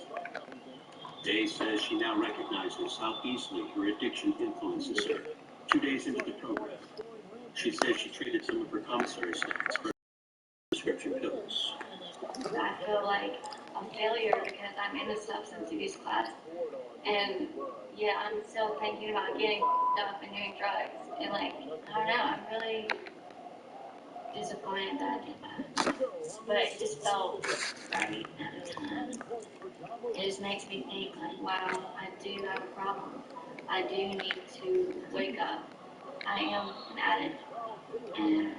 Day says she now recognizes how easily her addiction influences her. 2 days into the program, she says she traded some of her commissary snacks for prescription pills. I feel like a failure because I'm in a substance abuse class, and yeah, I'm still thinking about getting up and doing drugs, and like, I don't know, I'm really disappointed that I did that, but it just felt right at the time. It just makes me think like, wow, I do have a problem. I do need to wake up. I am an addict, and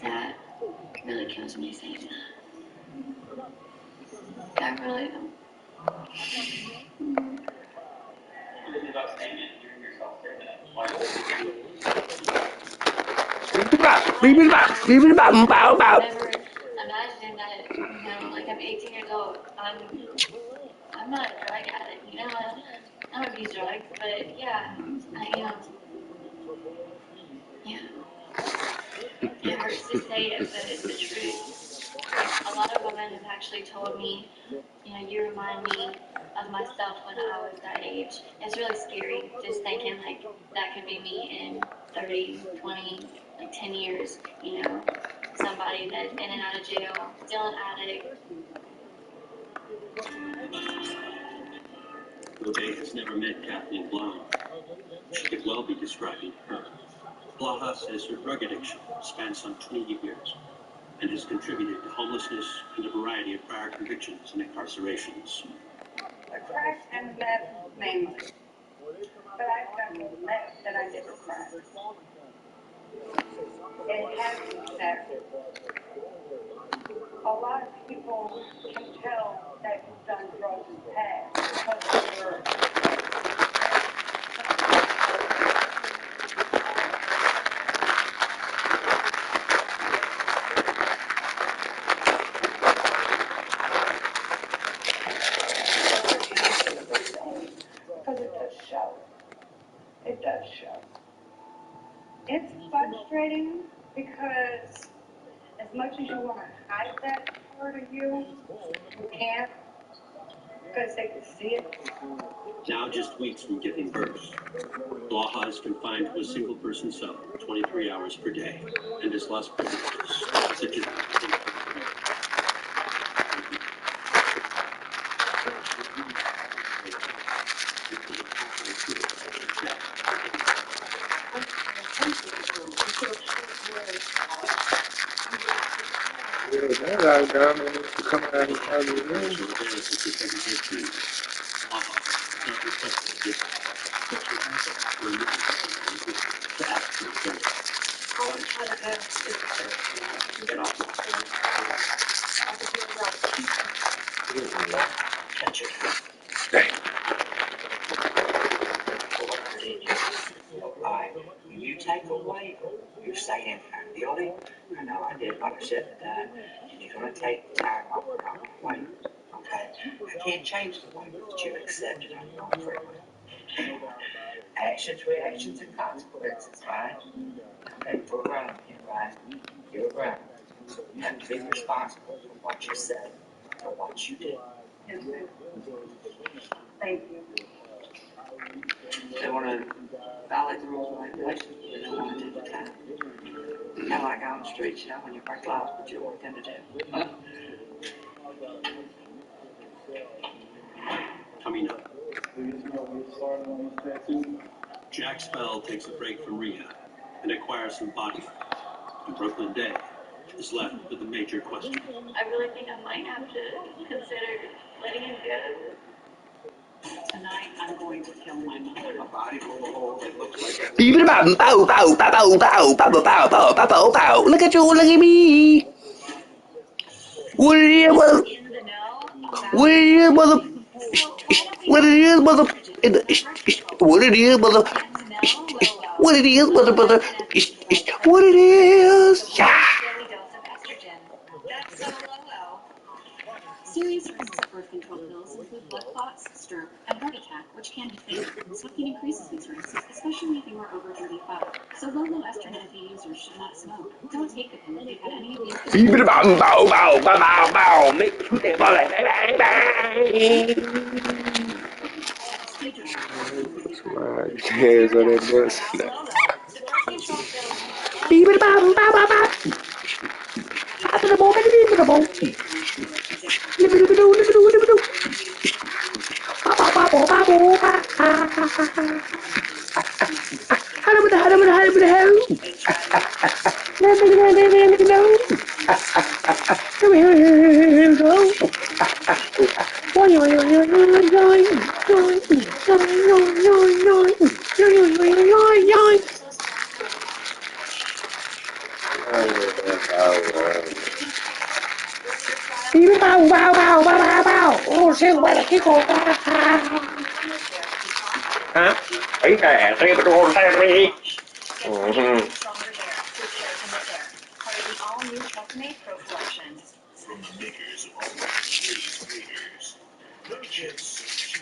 that really kills me saying that. I really don't. What is it about saying it? Hearing yourself say that? Why is it? I never imagined that, you know, like I'm 18 years old. I'm not a drug addict, you know. I don't abuse drugs, but yeah, I am. Yeah. It hurts to say it, but it's the truth. A lot of women have actually told me, you know, you remind me of myself when I was that age. It's really scary just thinking like that could be me in 30, 20, like 10 years, you know, somebody that's in and out of jail, still an addict. Though Day has never met Kathleen Blau, she could well be describing her. Blaha says her drug addiction spans some 20 years and has contributed to homelessness and a variety of prior convictions and incarcerations. The crack and meth mainly. But I've done meth and I did crack. It has me there. A lot of people can tell that you've done drugs in the past because of your because it does show. It does show. It's frustrating because as much as you want to hide that part of you, you can't because they can see it. Now just weeks from giving birth, Blaha is confined to a single-person cell 23 hours per day and has lost privileges such as When you take away you're saying I'm guilty, I know I did what I shouldn't have done, and you're going to take the time off from my way. Okay? I can't change the way that you accepted I'm going free. Actions, reactions, and consequences, right? Okay, you're grown here, right? You're grown. You have to be responsible for what you say, for what you do. Yes, ma'am. Thank you. They want to violate the rules and regulations, they don't want to do the time. Kind of like on the streets, you know, when you break laws, but you don't want them to do. coming up. Jack Spell takes a break from rehab and acquires some body fat. And Brooklyn Day is left with a major question. I really think I might have to consider letting him go. Tonight, I'm going to kill my mother. A body full of holes. It looks like a... Look at you, look at me. What it is, mother? What it is, mother? What it is, mother? What it is, mother? What it is, mother, mother? What it is? Yeah. Serious risks of birth control pills include blood clots, stroke, and heart attack, which can be fatal. Smoking increases these risks, especially if you are over 35. So low estrogen NP users should not smoke. Don't take the pill if you've had any of these. Hands on that bus. Huh? Ấy nè, thấy cái đồ xe đi. Makers of all these flavors. The chips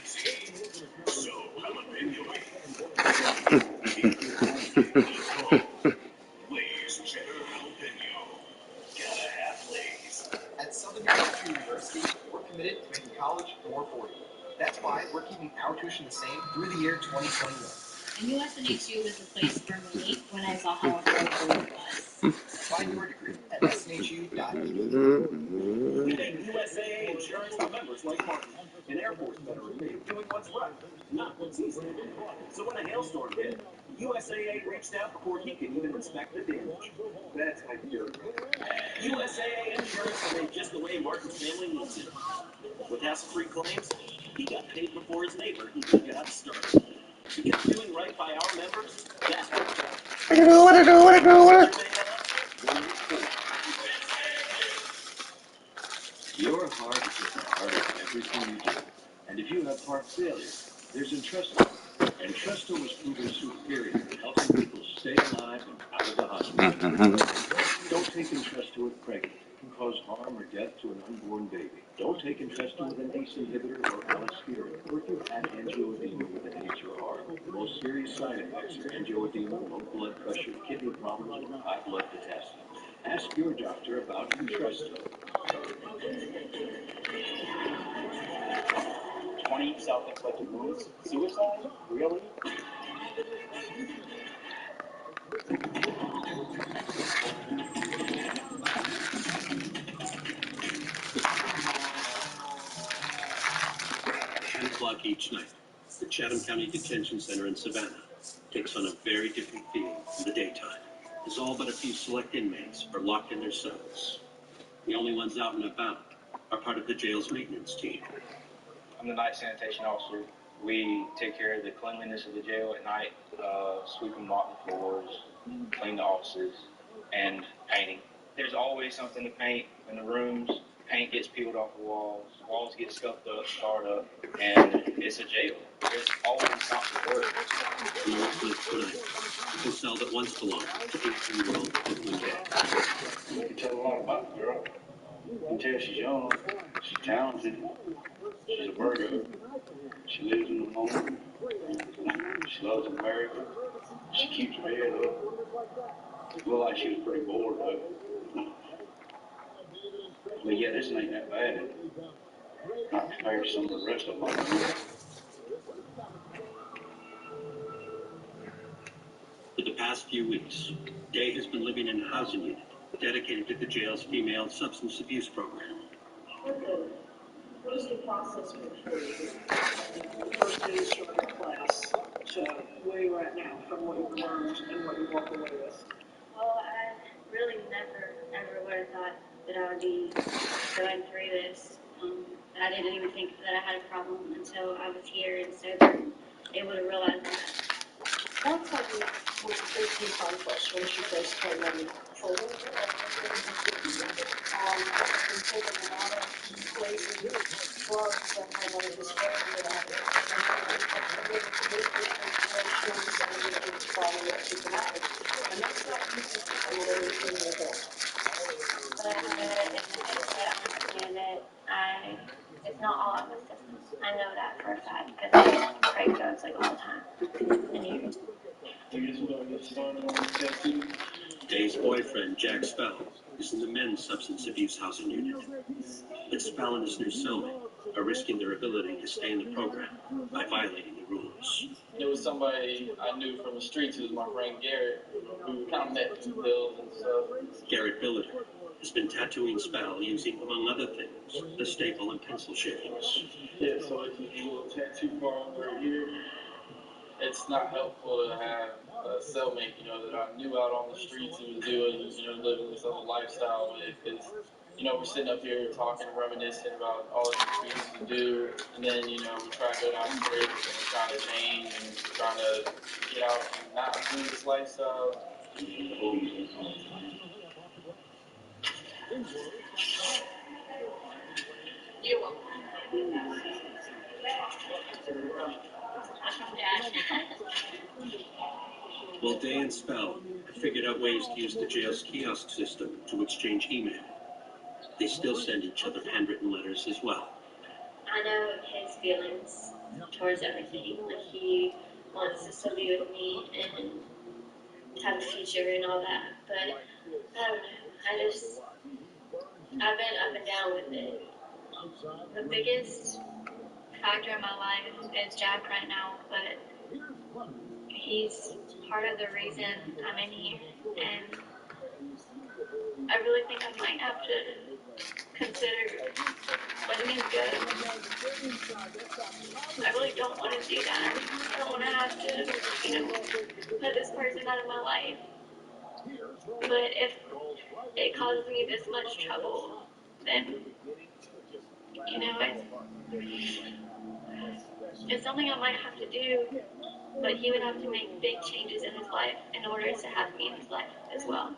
so cheesy, so jalapeno-y. Lay's cheddar jalapeno. Gotta have Lay's. At Southern New Hampshire University, we're committed to making college more affordable. That's why we're keeping our tuition the same through the year 2021. And USNHU was the place for me when I saw how affordable it was. Find your degree at snhu.edu. Giving USAA insurance to members like Martin, an Air Force veteran made doing what's right, not what's easy. So when a hailstorm hit, USAA reached out before he could even inspect the damage. That's my fear. USAA insurance will make just the way Martin's family needs it. With hassle-free claims, he got paid before his neighbor even got started. Because doing right by our members, that's Your heart is at the heart of everything you do. And if you have heart failure, there's Entresto. Entresto was proven superior in helping people stay alive and out of the hospital. Don't take Entresto with pregnant. It can cause harm or death to an unborn baby. Don't take Entresto with an ACE inhibitor or allospirin, or if you've had angioedema with an atrial heart. The most serious side effects are angioedema, low blood pressure, kidney problems, or high blood potassium. Ask your doctor about Entresto. 20 self-inflicted wounds. Suicide? Really? O'clock each night, the Chatham County Detention Center in Savannah takes on a very different feel from the daytime, as all but a few select inmates are locked in their cells. The only ones out and about are part of the jail's maintenance team. I'm the night sanitation officer. We take care of the cleanliness of the jail at night, sweep and mop the floors, clean the offices, and painting. There's always something to paint in the rooms. Paint gets peeled off the walls get scuffed up, scarred up, and it's a jail. There's always something to work. In Northwest tonight, the cell that once belonged to 18-year-old Brooklyn Day. You can tell a lot about the girl. You can tell she's young, she's talented, she's a burger. She lives in the moment. She loves America. She keeps her head up. Looked like she was pretty bored, though. But yeah, this ain't that bad. Not compared to some of the rest of them. For the past few weeks, Day has been living in a housing unit dedicated to the jail's female substance abuse program. What is the process for you? First day you started class to where you're at now, from what you've learned and what you walk away with? Well, I really never, ever would have thought that I would be going through this. I didn't even think that I had a problem until I was here and sober, able to realize that. Sounds like you were facing conflict when she first came in. So, been taken a lot of places, drugs that had a disparity of that. And that's not easy for someone over 18 years old. But I have it in the head that I understand that it's not all out of my system. I know that for a fact because I crave drugs like all the time. And you. Day's boyfriend, Jack Spell, is in the men's substance abuse housing unit. But Spell and his new cellmate are risking their ability to stay in the program by violating the rules. It was somebody I knew from the streets. It was my friend Garrett, who kind of met through bills and stuff. Garrett Billiter has been tattooing Spell using, among other things, the staple and pencil shavings. Yeah, so it's a little tattoo bar right here. It's not helpful to have a cellmate, that I knew out on the streets who was doing, living this other lifestyle with. Because, we're sitting up here talking, reminiscing about all the things we used to do. And then, we try to go down the street and we're trying to change and trying to get out and not do this lifestyle. You're welcome. While Day and Spell have figured out ways to use the jail's kiosk system to exchange email, they still send each other handwritten letters as well. I know his feelings towards everything. Like, he wants to still be with me and have a future and all that. But I don't know. I've been up and down with it. The biggest factor in my life is Jack right now, but he's part of the reason I'm in here. And I really think I might have to consider letting him go. I really don't want to do that. I don't want to have to, put this person out of my life. But if it causes me this much trouble, then, it's something I might have to do, but he would have to make big changes in his life in order to have me in his life as well.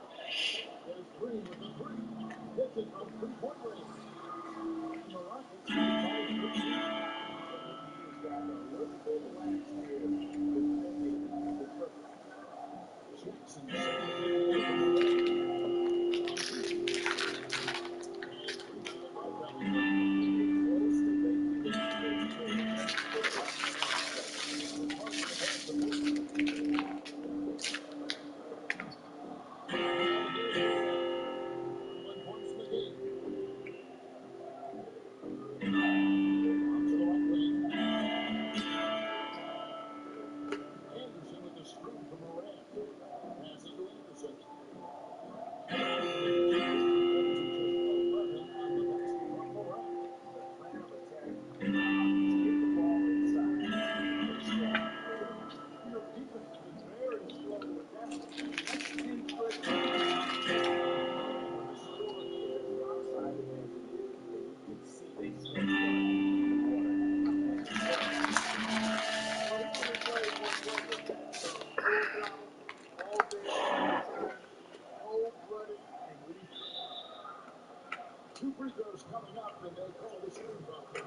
Two free throws coming up, and they call the shooting buffer.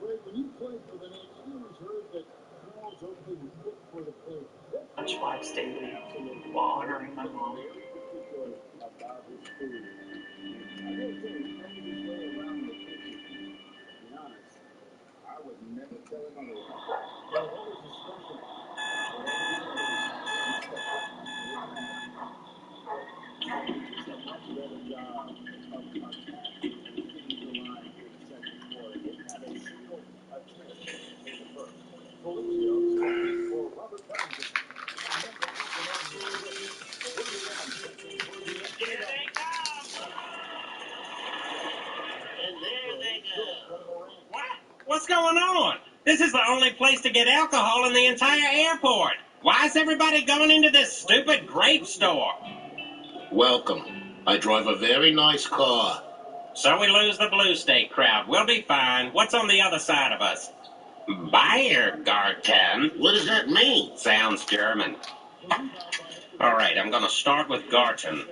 Greg, when you played for the Knicks, you always heard that Charles Oakley was good for the play. Much wives daily while honoring my mom. About his career. I gotta tell you, playing his way around the pitches. To be honest, I would never tell him otherwise. But what was his specialty? He did a much better job of attacking and getting the line here in the second quarter. Didn't have a single attempt in the first. Felicio looking for Robert Covington. Here they come! And there they go. What? What's going on? This is the only place to get alcohol in the entire airport. Why is everybody going into this stupid grape store? Welcome. I drive a very nice car. So we lose the Blue State crowd. We'll be fine. What's on the other side of us? Bayergarten. What does that mean? Sounds German. All right, I'm going to start with Garten.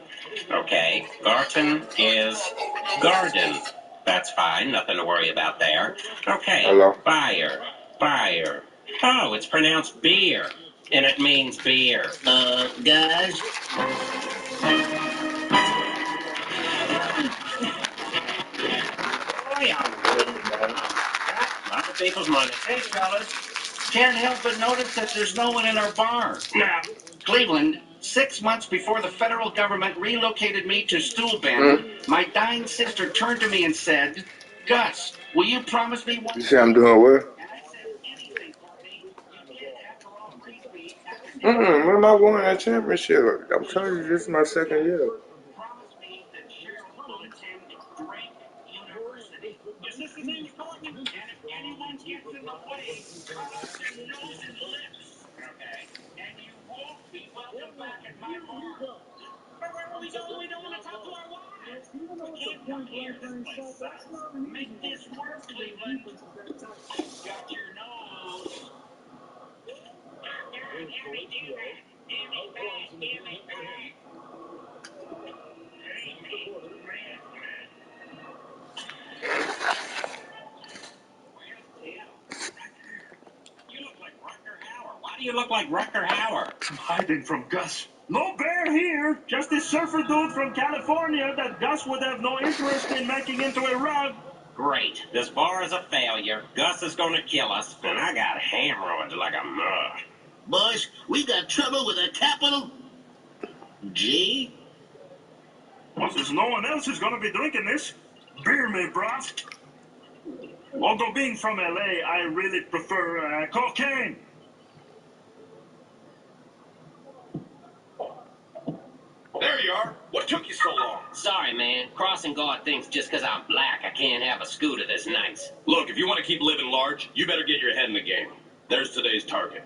Okay, Garten is garden. That's fine, nothing to worry about there. Okay, Hello. Bayer. Oh, it's pronounced beer, and it means beer. Guys? Other people's money. Hey, fellas. Can't help but notice that there's no one in our bar. Now, Cleveland, 6 months before the federal government relocated me to Stool Bend, my dying sister turned to me and said, Gus, will you promise me one? You see I'm doing well? When am I winning that championship? I'm telling you, this is my second year. Make this work, Cleveland. Got your nose. Why do you look like Rucker Hauer? I'm hiding from Gus. No bear here, just this surfer dude from California that Gus would have no interest in making into a rug. Great. This bar is a failure. Gus is going to kill us, and I got hemorrhoids like a mug. Boys, we got trouble with a capital G. Well, since no one else is going to be drinking this, beer me, bruv. Although being from LA, I really prefer cocaine. There you are. What took you so long? Sorry, man. Crossing guard thinks just because I'm black I can't have a scooter this nice. Look, if you want to keep living large, you better get your head in the game. There's today's target.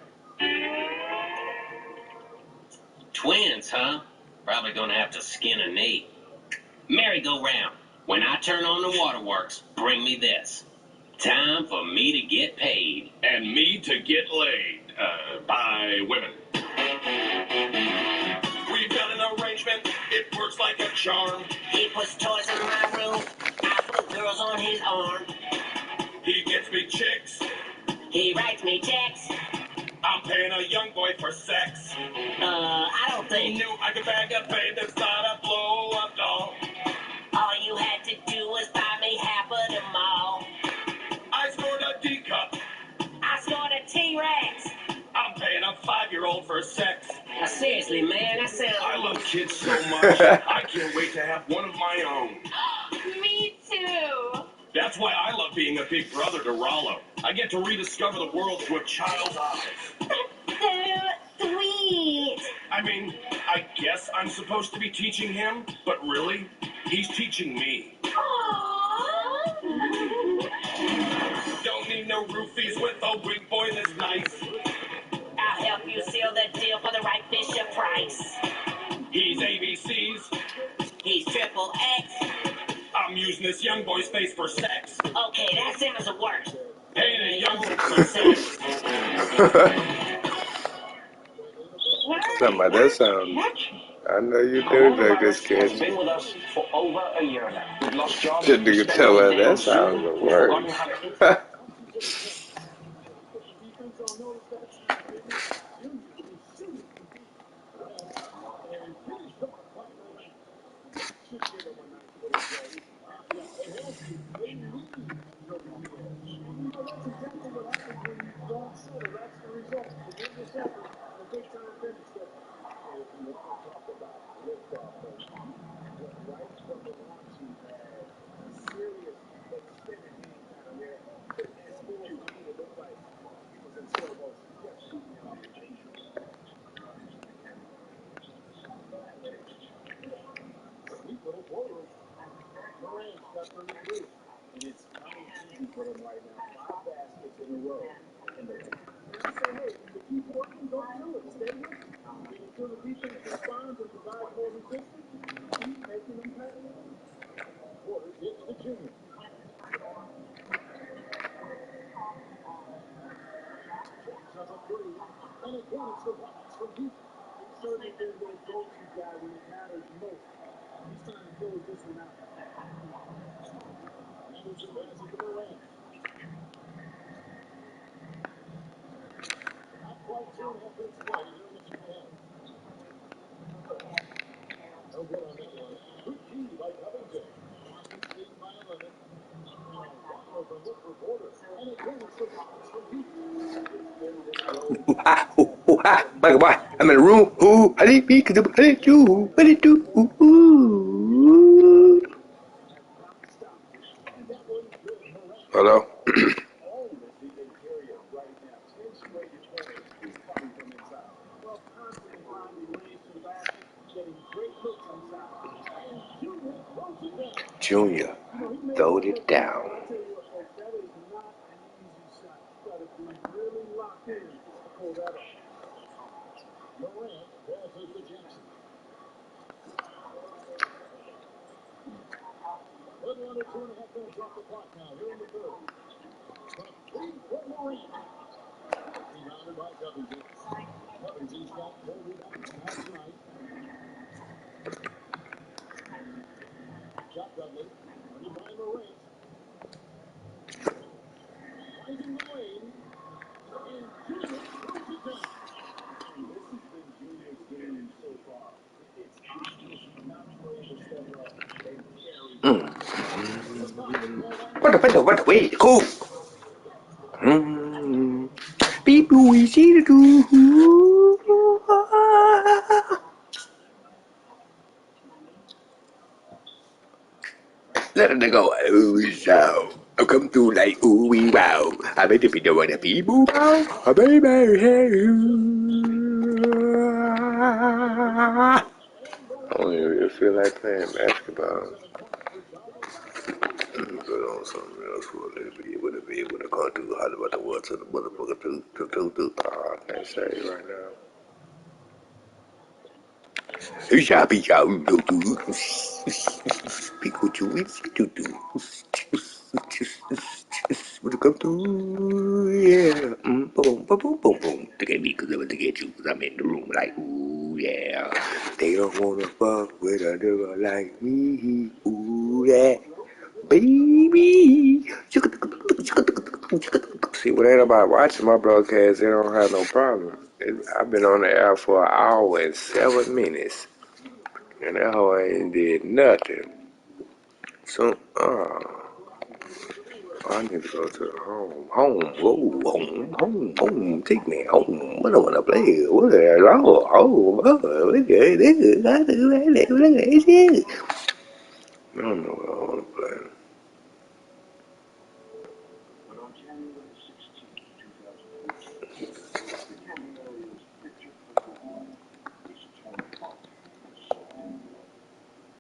Twins, huh? Probably gonna have to skin a knee. Merry-go-round. When I turn on the waterworks, bring me this. Time for me to get paid. And me to get laid. By women. We've got an arrangement. It works like a charm. He puts toys in my room. I put girls on his arm. He gets me chicks. He writes me checks. I'm paying a young boy for sex. I don't think. Knew I could bag a babe that's not a blow-up doll. All you had to do was buy me half of them all. I scored a D cup. I scored a T-Rex. I'm paying a 5-year-old for sex. Seriously, man, that sounds... I love kids so much. I can't wait to have one of my own. Me too. That's why I love being a big brother to Rollo. I get to rediscover the world through a child's eyes. So sweet. I mean, I guess I'm supposed to be teaching him, but really, he's teaching me. Aww. Don't need no roofies with a wig boy that's nice. I'll help you seal the deal for the right Bishop price. He's ABCs. He's triple X. I'm using this young boy's face for sex. Okay, that sounds the worst. Paying a young boy for sex. Something about that sound. I know you do that, this kid. Been with us for over a year now. We've lost jobs. Didn't you tell her that sounds the worst? Michael, boy, I'm in the room. Ooh, I did me, cause I did you. What did do? Ooh. Hello? Junior, throwed it down. What the way? Cool. People we see to do. Let it go. Oh, so I come through like ooh wee wow. I bet if you don't wanna be boo wow, I baby hey. I don't even feel like playing basketball. Put on something else for a little bit. What if it would have gone too hot about the words of the motherfucker to I can't say it right now. Shabi Shabu do speak what you wish to do. Would it come to yeah. Boom, boom, boom, boom, boom. Look at me because I want to get you because I'm in the room like ooh yeah. They don't wanna fuck with a nigga like me. Ooh yeah. Baby. See, what ain't about watching my broadcast, they don't have no problem. I've been on the air for an hour and 7 minutes, and that hoe ain't did nothing. So, I need to go to the home, take me home. What I wanna play? What? I don't know what I wanna play.